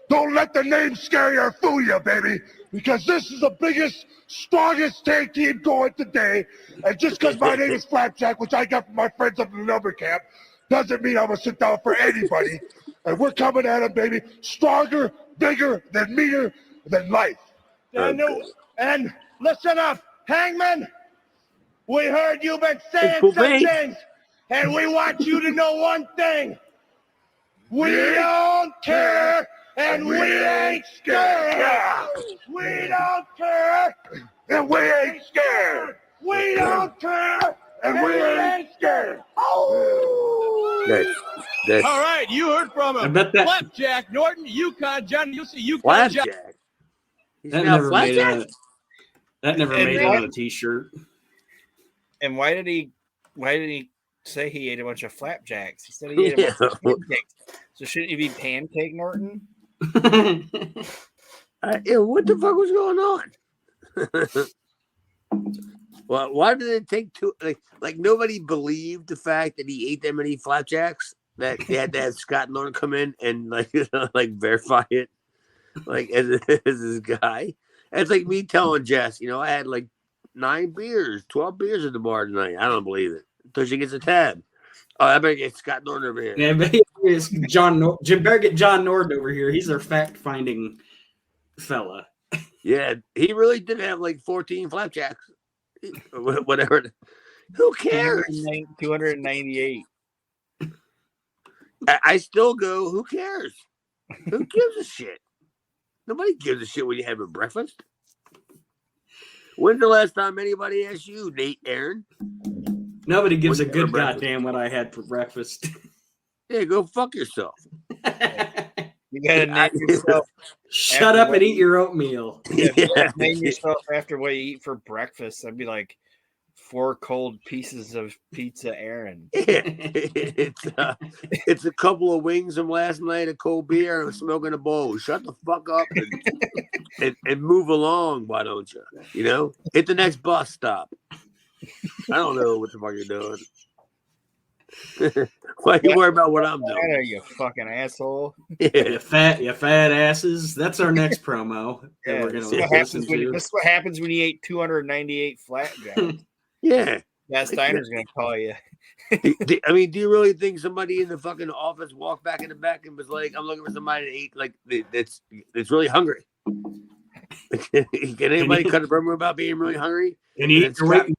Don't let the name scare you or fool you, baby. Because this is the biggest, strongest tag team going today. And just because my name is Flapjack, which I got from my friends up in the number camp, doesn't mean I'm going to sit down for anybody. And we're coming at him, baby. Stronger, bigger, than meaner, than life. And listen up, Hangman. We heard you've been saying some things. And we want you to know one thing. We don't care. And we ain't scared. We don't care. And we ain't scared. We don't care. And we ain't scared. Oh. All right, you heard from him. Flapjack Norton, Yukon John. You'll see Yukon John. That never made it. That never made it on a T-shirt. And why did he say he ate a bunch of flapjacks? He said he ate a bunch of pancakes. So shouldn't he be Pancake Norton? What the fuck was going on? Well, why did it take two? Like nobody believed the fact that he ate that many flapjacks. that they had to have Scott Norton come in and like like verify it, like as this guy. And it's like me telling Jess, I had like 12 beers at the bar tonight. I don't believe it until she gets a tab. Oh, I better get Scott Norton over here. Yeah, but it's Jim better get John Norton over here. He's our fact-finding fella. Yeah, he really did have like 14 flapjacks. Whatever. Who cares? 298. I still go, who cares? Who gives a shit? Nobody gives a shit when you have a breakfast. When's the last time anybody asked you, Nate Aaron? Nobody gives a good goddamn what I had for breakfast. Yeah, go fuck yourself. You gotta name yourself. Shut up and eat your oatmeal. Yeah, name yourself after what you eat for breakfast. I'd be like 4 cold pieces of pizza, Aaron. Yeah. It's a couple of wings from last night, a cold beer, and I'm smoking a bowl. Shut the fuck up and move along, why don't you? Hit the next bus stop. I don't know what the fuck you're doing. Why you worry about what I'm doing? You fucking asshole. Yeah. You fat asses. That's our next promo that we're gonna listen to. This is what happens when you ate 298 flapjacks. Yeah. That Steiner's gonna call you. I mean, do you really think somebody in the fucking office walked back in the back and was like, "I'm looking for somebody to eat like that's really hungry"? Can anybody cut a promo about being really hungry? And eat your weight.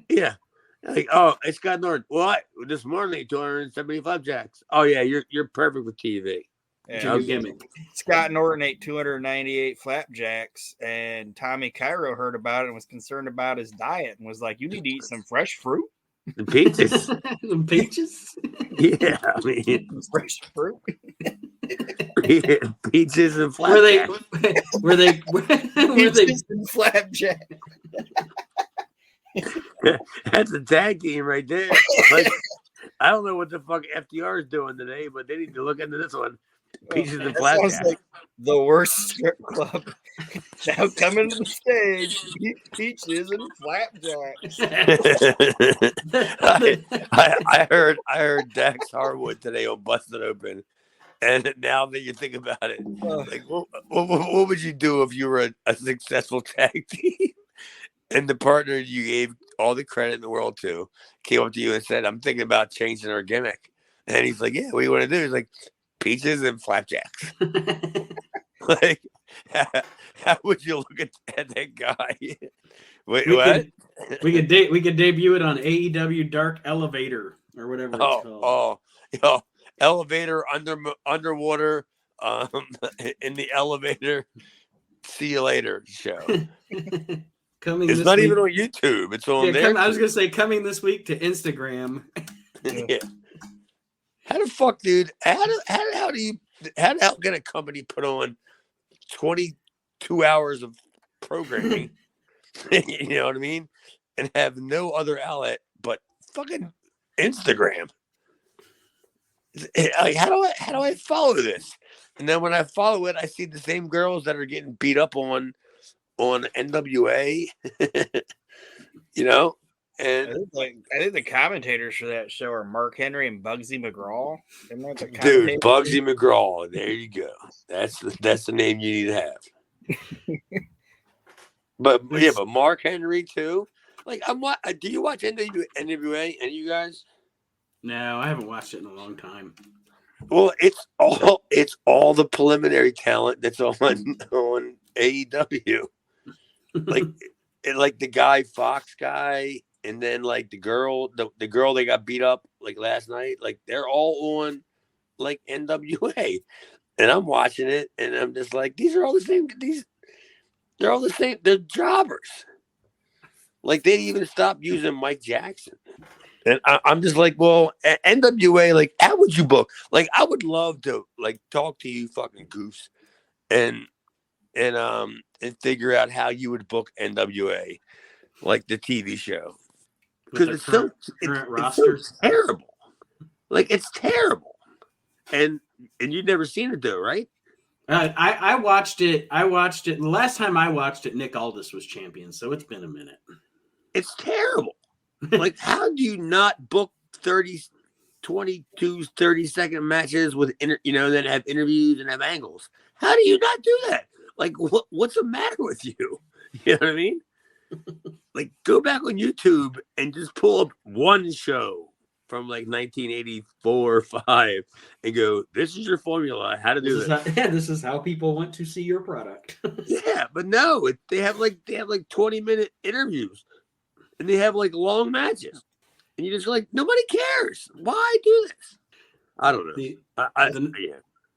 Yeah. Like, oh, it's Scott Norton. What? This morning, 270 flapjacks. Oh yeah, you're perfect with TV. Yeah, gimmick. Scott Norton ate 298 flapjacks, and Tommy Cairo heard about it and was concerned about his diet and was like, "You need to eat some fresh fruit and peaches." Some peaches? Yeah, I mean, fresh fruit. Yeah, peaches and flapjacks. Were they Peaches and flapjacks. That's a tag team right there. Like, I don't know what the fuck FDR is doing today, but they need to look into this one. Peaches and flapjacks. Sounds like the worst strip club. Now coming to the stage, peaches and flapjacks. I heard Dax Harwood today on Busted Open, and now that you think about it, like what would you do if you were a successful tag team? And the partner you gave all the credit in the world to came up to you and said, "I'm thinking about changing our gimmick." And he's like, "Yeah, what do you want to do?" He's like, "Peaches and flapjacks." Like, how would you look at that guy? Wait, what? We could debut it on AEW Dark Elevator or whatever it's called. Elevator underwater in the elevator. See you later show. It's not even on YouTube. It's on there. I was gonna say coming this week to Instagram. Yeah. How the fuck, dude? How can a company put on 22 hours of programming? You know what I mean? And have no other outlet but fucking Instagram. Like, how do I follow this? And then when I follow it, I see the same girls that are getting beat up on NWA, and I think the commentators for that show are Mark Henry and Bugsy McGraw. Dude, Bugsy McGraw. There you go. That's the name you need to have. but Mark Henry too. Like, do you watch NWA? Any of you guys? No, I haven't watched it in a long time. Well, it's all the preliminary talent that's on AEW. Like the guy Fox guy, and then like the girl they got beat up like last night. Like, they're all on like NWA, and I'm watching it, and I'm just like, these are all the same. They're all the same. They're jobbers. Like, they didn't even stop using Mike Jackson, and I'm just like, well, at NWA, like, how would you book? Like, I would love to like talk to you, fucking goose, and figure out how you would book NWA, like the TV show, because it's so terrible. Like, it's terrible, and you've never seen it though, right? I watched it. The last time I watched it, Nick Aldis was champion, so it's been a minute. It's terrible. Like, how do you not book 22, 30-second matches with then have interviews and have angles. How do you not do that? Like, what's the matter with you? You know what I mean? Like, go back on YouTube and just pull up one show from like 1984 or 5 and go, this is your formula, how to do this. This is how people want to see your product. Yeah, but no, they have like 20-minute interviews and they have like long matches. And you're just like, nobody cares. Why do this? I don't know. Yeah.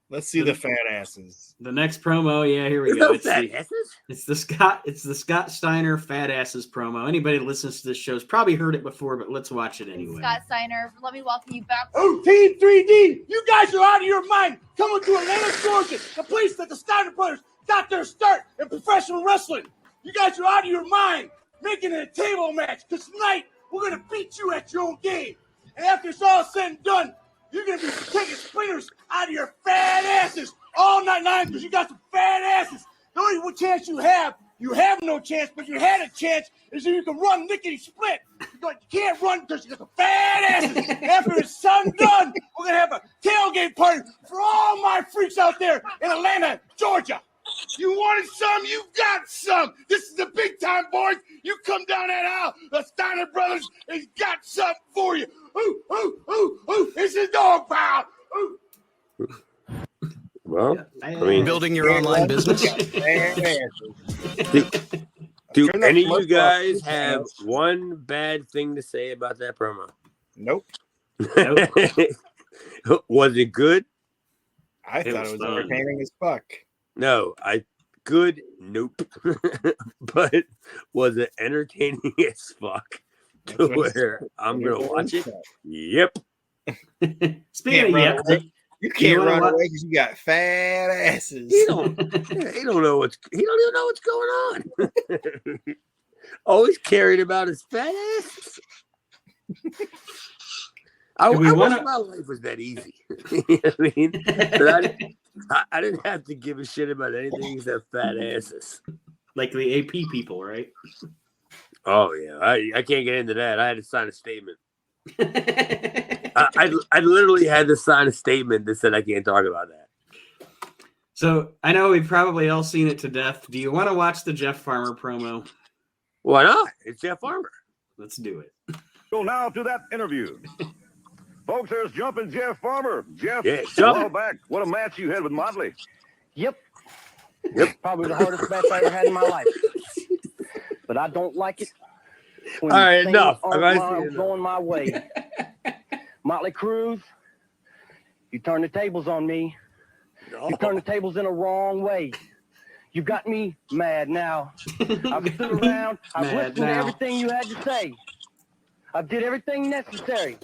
Let's see the fat asses. The next promo, here we go. No fat asses? It's the Scott Steiner fat asses promo. Anybody that listens to this show's probably heard it before, but let's watch it anyway. Scott Steiner, let me welcome you back. Oh, Team 3D, you guys are out of your mind. Coming to Atlanta, Georgia, the place that the Steiner brothers got their start in professional wrestling. You guys are out of your mind, making it a table match, because tonight we're going to beat you at your own game. And after it's all said and done, you're going to be taking splinters out of your fat asses all night long because you got some fat asses. The only chance you have no chance, but you had a chance, is if you can run lickety-split. You can't run because you got some fat asses. After it's done, we're going to have a tailgate party for all my freaks out there in Atlanta, Georgia. You wanted some, you got some. This is the big time, boys. You come down that aisle, the Steiner brothers has got something for you. Ooh, ooh, ooh, ooh, it's a dog pile. Ooh. Well, I mean, building your online business. Do any of you guys have one bad thing to say about that promo? Nope. Was it good? I thought it was entertaining as fuck. No, good. Nope. But was it entertaining as fuck? To where I'm gonna watch it? Yep. Speaking of yep, you can't run away because you got fat asses. He don't know what's going on. Always carried about his fat ass. I wish my life was that easy. You know what I mean? But I didn't have to give a shit about anything except fat asses. Like the AP people, right? Oh yeah, I can't get into that. I had to sign a statement. I literally had to sign a statement that said I can't talk about that. So I know we've probably all seen it to death. Do you want to watch the Jeff Farmer promo? Why not? It's Jeff Farmer. Let's do it. So now to that interview. Folks, there's Jumpin' Jeff Farmer. Jeff, back. What a match you had with Motley. Yep. Probably the hardest match I ever had in my life. But I don't like it. When all right, enough. Going my way. Motley Cruz, you turn the tables on me. No. You turn the tables in a wrong way. You got me mad now. I've stood around. I've listened to everything you had to say. I did everything necessary.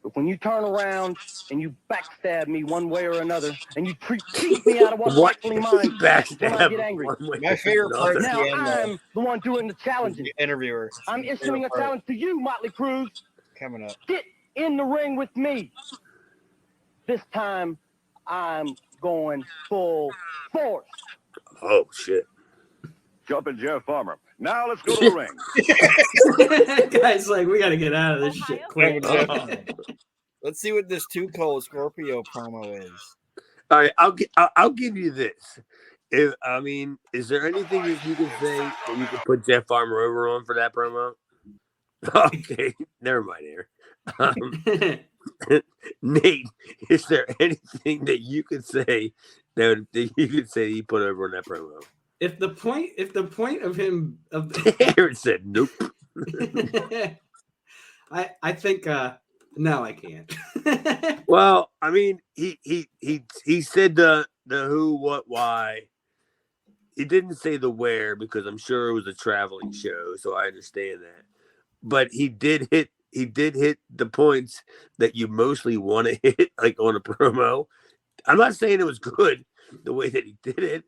But when you turn around and you backstab me one way or another, and you cheat me out of what's rightfully mine, then I get angry. My favorite part is now I'm the one doing the challenging. The interviewer. I'm issuing a challenge to you, Motley Cruz. Coming up. Get in the ring with me. This time, I'm going full force. Oh, shit. Jumpin' Jeff Farmer. Now let's go to the ring. Guys, we got to get out of this shit quick. Let's see what this Too Cold Scorpio promo is. All right, I'll give you this. Is there anything that you can say that you can put Jeff Farmer over on for that promo? Okay, never mind here. Nate, is there anything that you could say that you could say he put over on that promo? If the point of him Aaron said nope. I think no, I can't. Well, I mean, he said the who, what, why. He didn't say the where because I'm sure it was a traveling show, so I understand that. But he did hit the points that you mostly want to hit, like on a promo. I'm not saying it was good the way that he did it,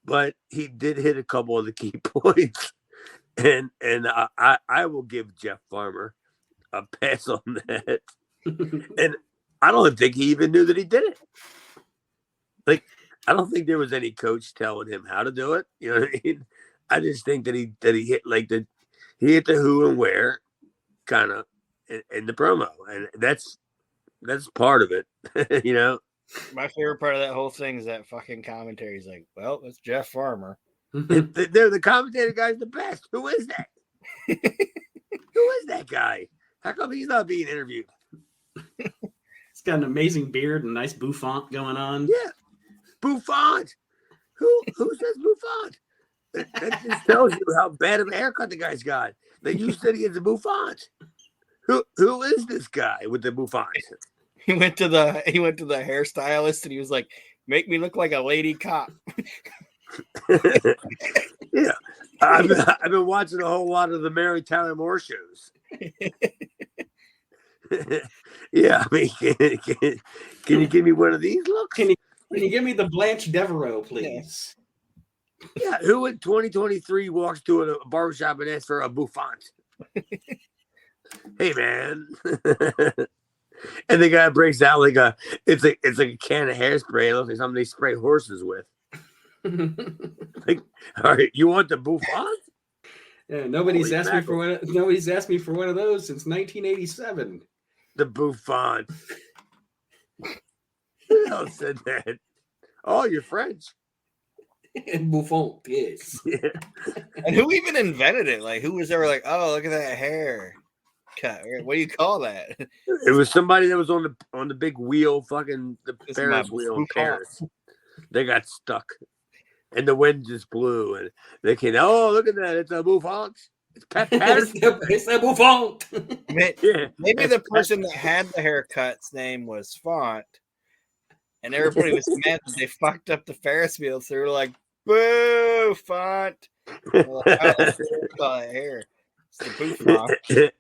but he did hit a couple of the key points. And I will give Jeff Farmer a pass on that. And I don't think he even knew that he did it. Like, I don't think there was any coach telling him how to do it. You know what I mean? I just think that he hit he hit the who and where kind of in the promo. And that's That's part of it. You know. My favorite part of that whole thing is that fucking commentary. He's like, well, it's Jeff Farmer. They're the commentator guy's the best. Who is that? Who is that guy? How come he's not being interviewed? He's got an amazing beard and nice bouffant going on. Yeah. Bouffant. Who says bouffant? That just tells you how bad of a haircut the guy's got. That you said he has a bouffant. Who is this guy with the bouffant? He went to the hairstylist and he was like, make me look like a lady cop. Yeah. I've been watching a whole lot of the Mary Tyler Moore shows. Yeah, I mean, can you give me one of these looks? Can you give me the Blanche Devereaux, please? Yeah, who in 2023 walks to a barbershop and asks for a bouffant? Hey, man. And the guy breaks out like it's like a can of hairspray. It looks like something they spray horses with. Like, all right, you want the bouffant? Yeah, nobody's asked me for one of those since 1987. The bouffant. Who else said that? Oh, you're French. And bouffant, yes. Yeah. And who even invented it? Like, who was ever like, oh, look at that hair cut? What do you call that? It was somebody that was on the big wheel, fucking the It's Ferris my wheel in bouffant. Paris. They got stuck, and the wind just blew, and they came. Oh, look at that! It's a bouffant. It's Pat Patterson. It's a bouffant. Yeah, Maybe the person that had the haircut's name was Font, and everybody was mad that they fucked up the Ferris wheel. So they were like, "Boo, Font!" Like, oh, call it hair. It's the bouffant.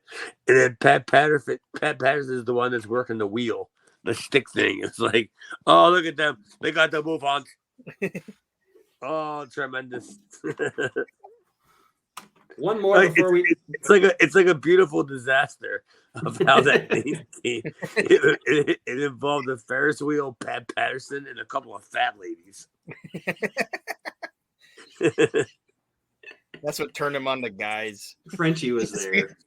And then Pat Patterson is the one that's working the wheel, the stick thing. It's like, oh, look at them! They got the bouffant. Oh, tremendous! One more before we. It's like a beautiful disaster of how that name came. It involved a Ferris wheel, Pat Patterson, and a couple of fat ladies. That's what turned him on to guys. Frenchie was there.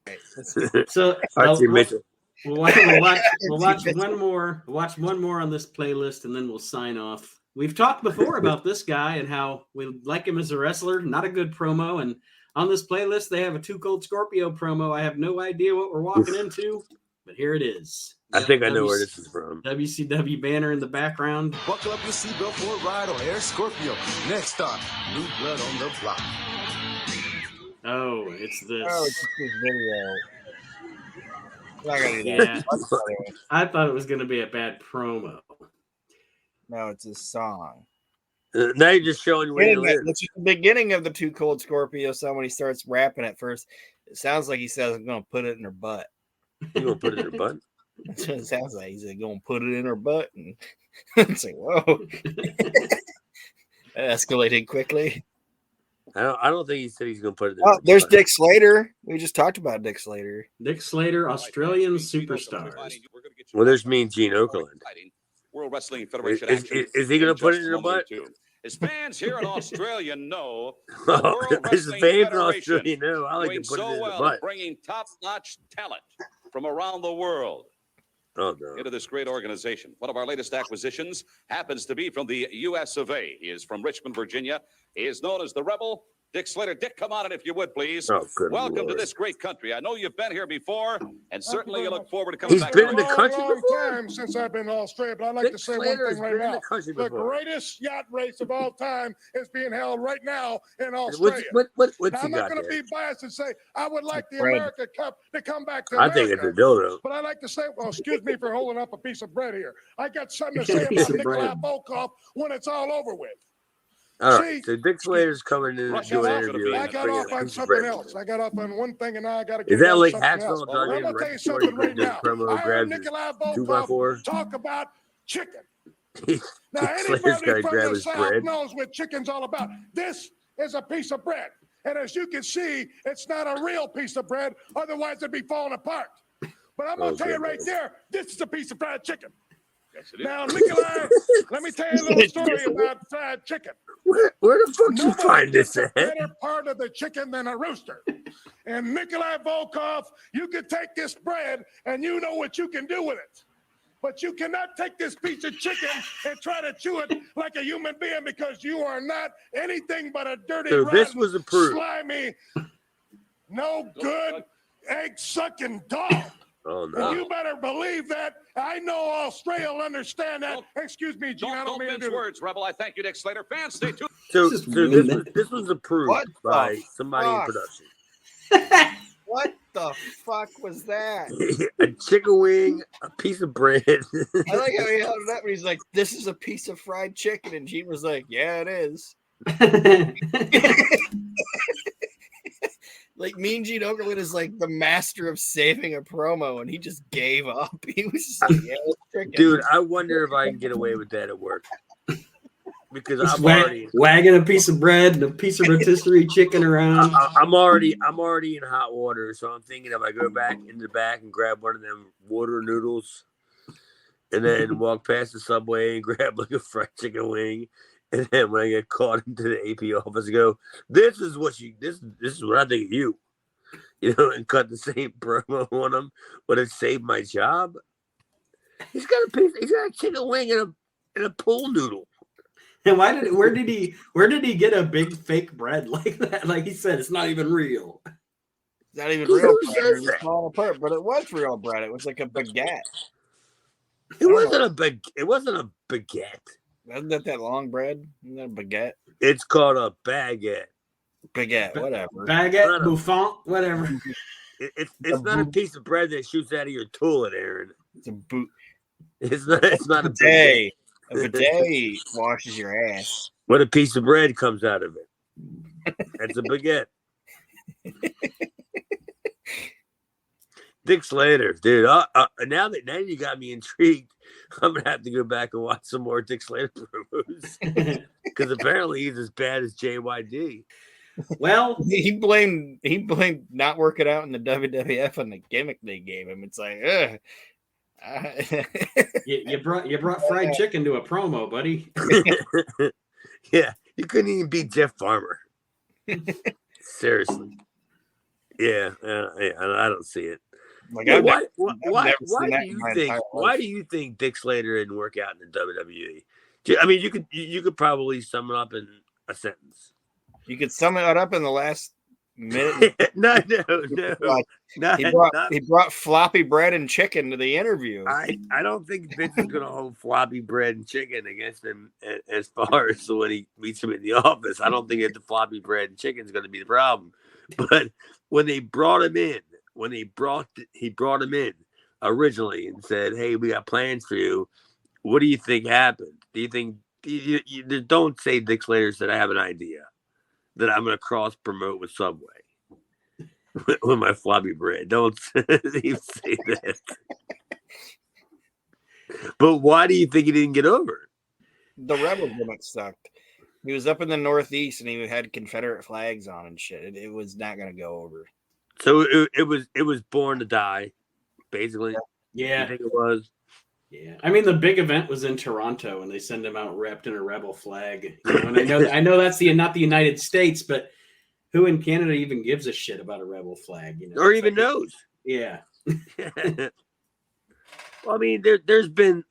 Right. So Archie Mitchell. we'll watch one more. We'll watch one more on this playlist, and then we'll sign off. We've talked before about this guy and how we like him as a wrestler. Not a good promo. And on this playlist, they have a Too Cold Scorpio promo. I have no idea what we're walking into, but here it is. I think I know where this is from. WCW banner in the background. Buckle up your seatbelt for a ride on Air Scorpio. Next stop, New Blood on the Block. Oh, it's this. Oh, it's just this video. I'm not gonna do Yeah. that. I thought it was going to be a bad promo. No, it's a song. Now you're just showing where you live. It's the beginning of the Too Cold Scorpio song when he starts rapping at first. It sounds like he says, I'm going to put it in her butt. You gonna put it in her butt? That's what it sounds like. He's like, going to put it in her butt. And it's like, whoa. That escalated quickly. I don't think he said he's gonna put it in Oh, her there's butt. Dick Slater. We just talked about Dick Slater. Dick Slater, Australian superstars. Well, there's Mean Gene Okerlund. World Wrestling Federation Is he going to put it in her butt? As fans here in Australia know, His fans in Australia know. I like to doing put it so in the well butt. at bringing top-notch talent from around the world Oh no! into this great organization. One of our latest acquisitions happens to be from the U.S. of A. He is from Richmond, Virginia. He is known as the Rebel. Dick Slater. Dick, come on in if you would, please. Oh, good Welcome Lord. to this great country. I know you've been here before, and certainly you look forward to coming He's back. been in the to country long before. time since I've been to Australia, but I'd like Dick to say Slater one has thing right been in now. the country The before. greatest yacht race of all time is being held right now in What's Australia. what's Now, he I'm not got going to there? be biased and say I would like the Bread. America Cup to come back to I America. think it's a dildo. But I like to say, well, excuse me for holding up a piece of bread here. I got something to say Piece about of bread. Nikolai Volkov when it's all over with. All right, See, so Dick Slater's coming in to do an interview. I and got bringing off a on piece of something bread. else. I got off on one thing, and now I got to get Is that on like something Hacksaw else. Jim I'm going to tell right you before something he right does now. promo, I heard grabs his Nikolai 2x4? Volkov talk about chicken. Now, Dick Slater's anybody got to from grab the his South bread. knows what chicken's all about. This is a piece of bread. And as you can see, it's not a real piece of bread. Otherwise, it'd be falling apart. But I'm going to tell you right there, this is a piece of fried chicken. Now, Nikolai, let me tell you a little story about fried chicken. Where the fuck you find this at? Better part of the chicken than a rooster. And Nikolai Volkov, you can take this bread and you know what you can do with it. But you cannot take this piece of chicken and try to chew it like a human being because you are not anything but a dirty, So rotten, this was approved. slimy, no good, egg-sucking dog. Oh, And no. you better believe that. I know Australia will understand that. Excuse me, Gene. I Don't mean to mince do words, Rebel. I thank you, Dick Slater. Fans, stay tuned. So Just this was approved What by the somebody in fuck? production. What the fuck was that? A chicken wing, a piece of bread. I like how he held it up and he's like, "This is a piece of fried chicken," and Gene was like, "Yeah, it is." Like Mean Gene Okerlund is like the master of saving a promo, and he just gave up. He was just like, "Yeah, it's chicken." Dude, I wonder if I can get away with that at work. Because Just I'm already wagging a piece of bread and a piece of rotisserie chicken around. I'm already in hot water, so I'm thinking if I go back in the back and grab one of them water noodles and then walk past the Subway and grab like a fried chicken wing, and then when I get caught into the AP office, I go, this is what I think of you. You know, and cut the same promo on him, but it saved my job. He's got a chicken wing and a pool noodle. And where did he get a big fake bread like that? Like he said, it's not even real. It's not even Who real says bread. It's that? falling apart, but it was real bread. It was like a baguette. It wasn't a baguette. Wasn't that long bread? Isn't that a baguette? It's called a baguette. Baguette, whatever. Baguette, bouffant, whatever. It's not a piece of bread that shoots out of your toilet, Aaron. It's a boot. It's not a Bidet. baguette. A bidet washes your ass. What a piece of bread comes out of it. That's a baguette. Dick Slater, dude. Now that you got me intrigued, I'm gonna have to go back and watch some more Dick Slater promos because apparently he's as bad as JYD. Well, he blamed not working out in the WWF on the gimmick they gave him. It's like, ugh. you brought fried chicken to a promo, buddy. Yeah, you couldn't even beat Jeff Farmer. Seriously. Yeah, I don't see it. Like, Yeah, I've why never seen that in my entire life. do you think Dick Slater didn't work out in the WWE? I mean, you could probably sum it up in a sentence. You could sum it up in the last minute. No. He brought floppy bread and chicken to the interview. I don't think Vince is going to hold floppy bread and chicken against him as far as when he meets him in the office. I don't think that the floppy bread and chicken is going to be the problem. But when they brought him in, he brought him in originally and said, "Hey, we got plans for you. What do you think happened? Do you think you don't say Dick Slater said I have an idea that I'm going to cross promote with Subway with my floppy bread. Don't even say that." But why do you think he didn't get over? The Rebel gimmick sucked. He was up in the Northeast and he had Confederate flags on and shit. It was not going to go over. So it was born to die, basically. Yeah, You think it was? yeah. I mean, the big event was in Toronto, and they send him out wrapped in a rebel flag. You know, and I know that's not the United States, but who in Canada even gives a shit about a rebel flag? You know, Or even knows? Yeah. Well, I mean,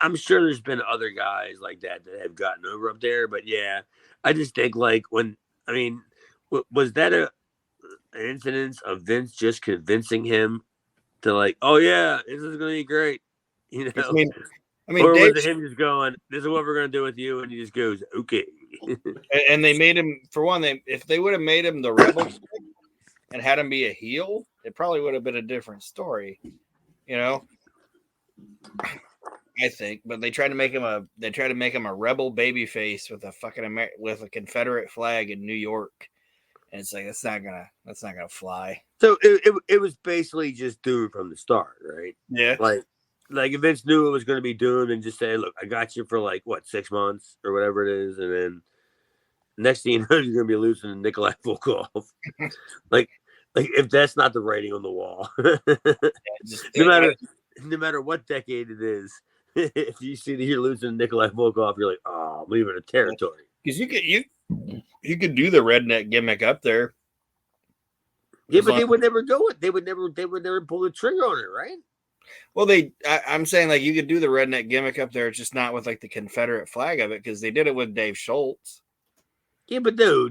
I'm sure there's been other guys like that have gotten over up there, but yeah, I just think like was that an incidence of Vince just convincing him to like, oh yeah, this is gonna be great, you know? I mean, or Dave, was it him just going, "This is what we're gonna do with you," and he just goes, "Okay." and they made him, for one, if they would have made him the Rebel and had him be a heel, it probably would have been a different story, you know. I think, but they tried to make him a rebel babyface with a fucking with a Confederate flag in New York, and it's like that's not gonna fly. So it was basically just doomed from the start, right? Yeah, like if Vince knew it was going to be doomed and just say, "Look, I got you for like 6 months or whatever it is," and then next thing you know, you're going to be losing to Nikolai Volkov. like if that's not the writing on the wall, no matter what decade it is, if you see that you're losing Nikolai Volkov, you're like, oh, I'm leaving the territory. Because you could do the redneck gimmick up there. Yeah, but they would never go it. They would never pull the trigger on it, right? Well, I'm saying like you could do the redneck gimmick up there, just not with like the Confederate flag of it, because they did it with Dave Schultz. Yeah, but no.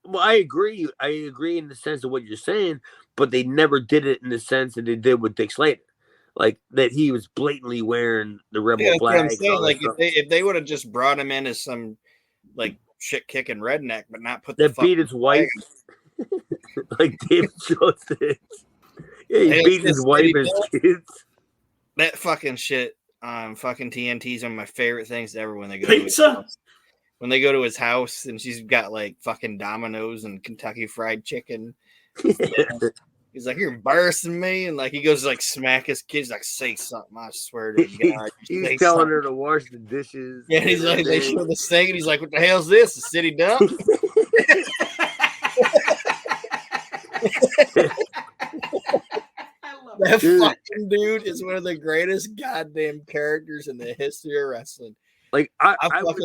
Well, I agree. I agree in the sense of what you're saying, but they never did it in the sense that they did with Dick Slater, like that he was blatantly wearing the rebel flag. I'm saying, like if they would have just brought him in as some like shit kicking redneck, but not put that beat his wife, like David Schultz did. Yeah, he beat his wife and his kids. That fucking shit on fucking TNT is one of my favorite things ever when they go pizza. When they go to his house and she's got like fucking Domino's and Kentucky Fried Chicken. He's like, "You're embarrassing me," and like he goes to, like smack his kids, like, "Say something, I swear to God." He's telling her to wash the dishes. Yeah, he's like, they show the sink, and he's like, "What the hell's this? A city dump?" That fucking dude is one of the greatest goddamn characters in the history of wrestling. Like I would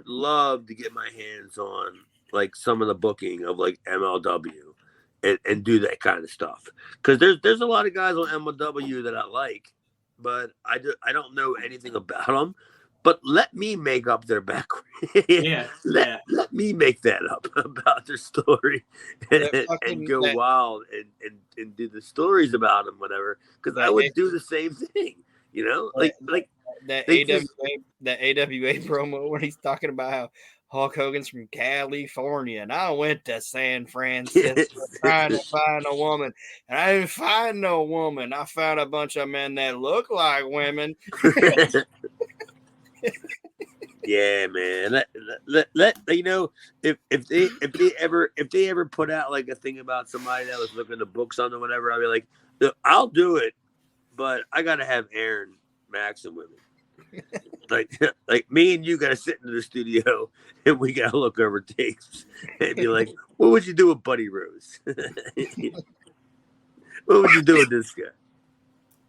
love to get my hands on like some of the booking of like MLW and do that kind of stuff. Because there's a lot of guys on MLW that I like, but I don't know anything about them. But let me make up their background. Let me make that up about their story and go wild and do the stories about them, whatever. Because I would do the same thing, you know, like that AWA promo when he's talking about how Hulk Hogan's from California and I went to San Francisco trying to find a woman, and I didn't find no woman. I found a bunch of men that look like women. Yeah, man. Let you know if they ever put out like a thing about somebody that was looking to book something or whatever, I'll be like, I'll do it, but I gotta have Aaron Maxson with me. like me and you gotta sit in the studio and we gotta look over tapes and be like, what would you do with Buddy Rose? What would you do with this guy?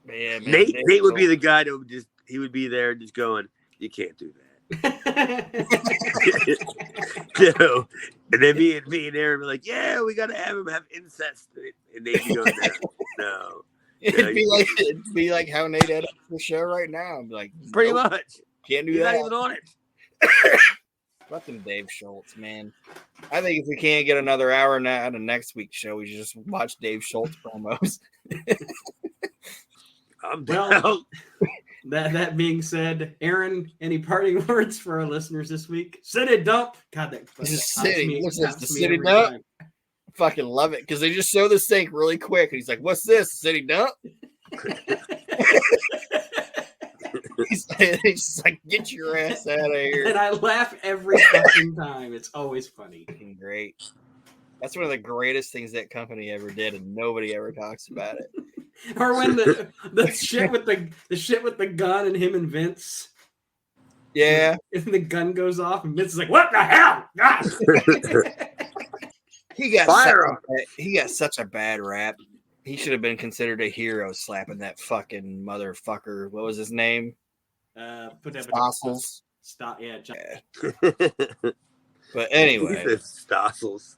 Man, Nate would be the guy that would he would be there just going, you can't do that. So, and then me and Aaron were like, yeah, we gotta have him have incest, and they'd be going, no. It'd be like how Nate edits the show right now. I'd be like, pretty much can't do He's that. Not even on it. Fucking Dave Schultz, man. I think if we can't get another hour now on next week's show, we should just watch Dave Schultz promos. I'm down. That being said, Aaron, any parting words for our listeners this week? City dump. God, that city. What's this? The city dump? Time. Fucking love it because they just show the sink really quick. And he's like, "What's this? City dump?" he's just like, "Get your ass out of here!" And I laugh every fucking time. It's always funny. Great. That's one of the greatest things that company ever did, and nobody ever talks about it. Or when the shit with the gun and him and Vince. Yeah. And the gun goes off and Vince is like, "What the hell?" He got such a bad rap. He should have been considered a hero slapping that fucking motherfucker. What was his name? Stossels. Stop. Yeah. But anyway. Stossels.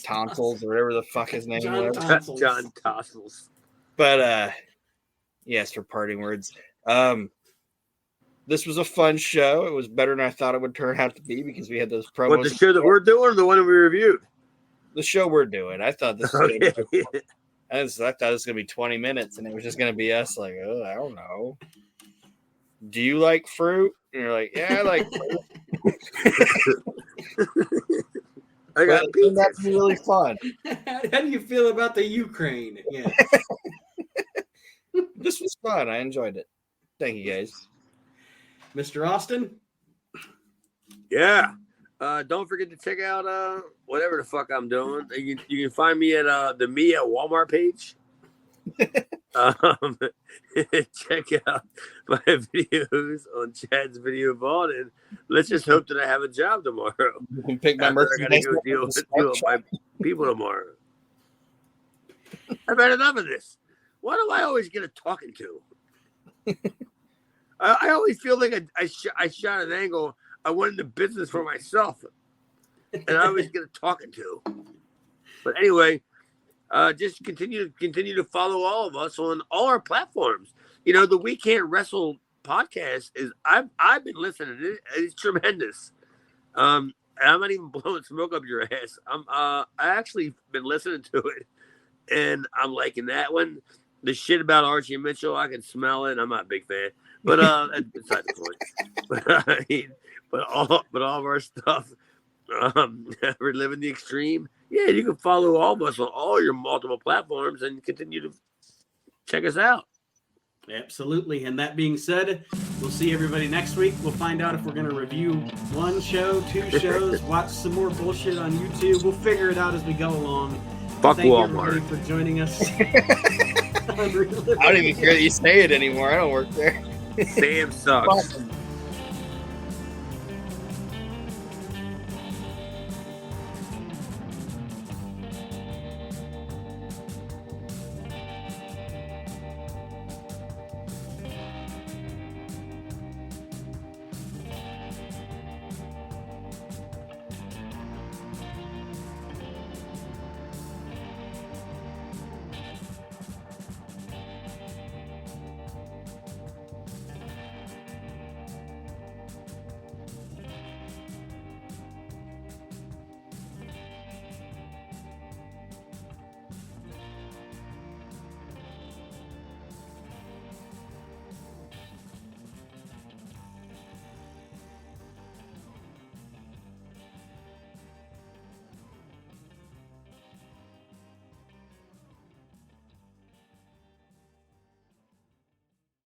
Tonsils or whatever the fuck his name was. John Tossels. But yes, for parting words. This was a fun show. It was better than I thought it would turn out to be because we had those promos. What, the show that we're doing or the one that we reviewed? The show we're doing. I thought this was I thought this was gonna be 20 minutes and it was just gonna be us like, oh, I don't know. Do you like fruit? And you're like, yeah, I like fruit. I got that's really fun. How do you feel about the Ukraine? Yeah. This was fun. I enjoyed it. Thank you guys. Mr. Austin? Yeah. Don't forget to check out whatever the fuck I'm doing. You can find me at the Me at Walmart page. Check out my videos on Chad's Video Vault, and let's just hope that I have a job tomorrow. You can pick my merchandise. I gotta go deal with my people tomorrow. I've had enough of this. Why do I always get a talking to? I always feel like I shot an angle. I went into business for myself, and I always get a talking to. But anyway, just continue to follow all of us on all our platforms. You know, the We Can't Wrestle podcast is I've been listening. It's tremendous. And I'm not even blowing smoke up your ass. I actually been listening to it, and I'm liking that one. The shit about Archie Mitchell, I can smell it. I'm not a big fan, but that's beside the point. But all of our stuff, Reliving the Extreme. Yeah, you can follow all of us on all your multiple platforms and continue to check us out. Absolutely. And that being said, we'll see everybody next week. We'll find out if we're going to review 1 show, 2 shows, watch some more bullshit on YouTube. We'll figure it out as we go along. Fuck Thank Walmart. you everybody for joining us. I don't even care that you say it anymore. I don't work there. Sam sucks.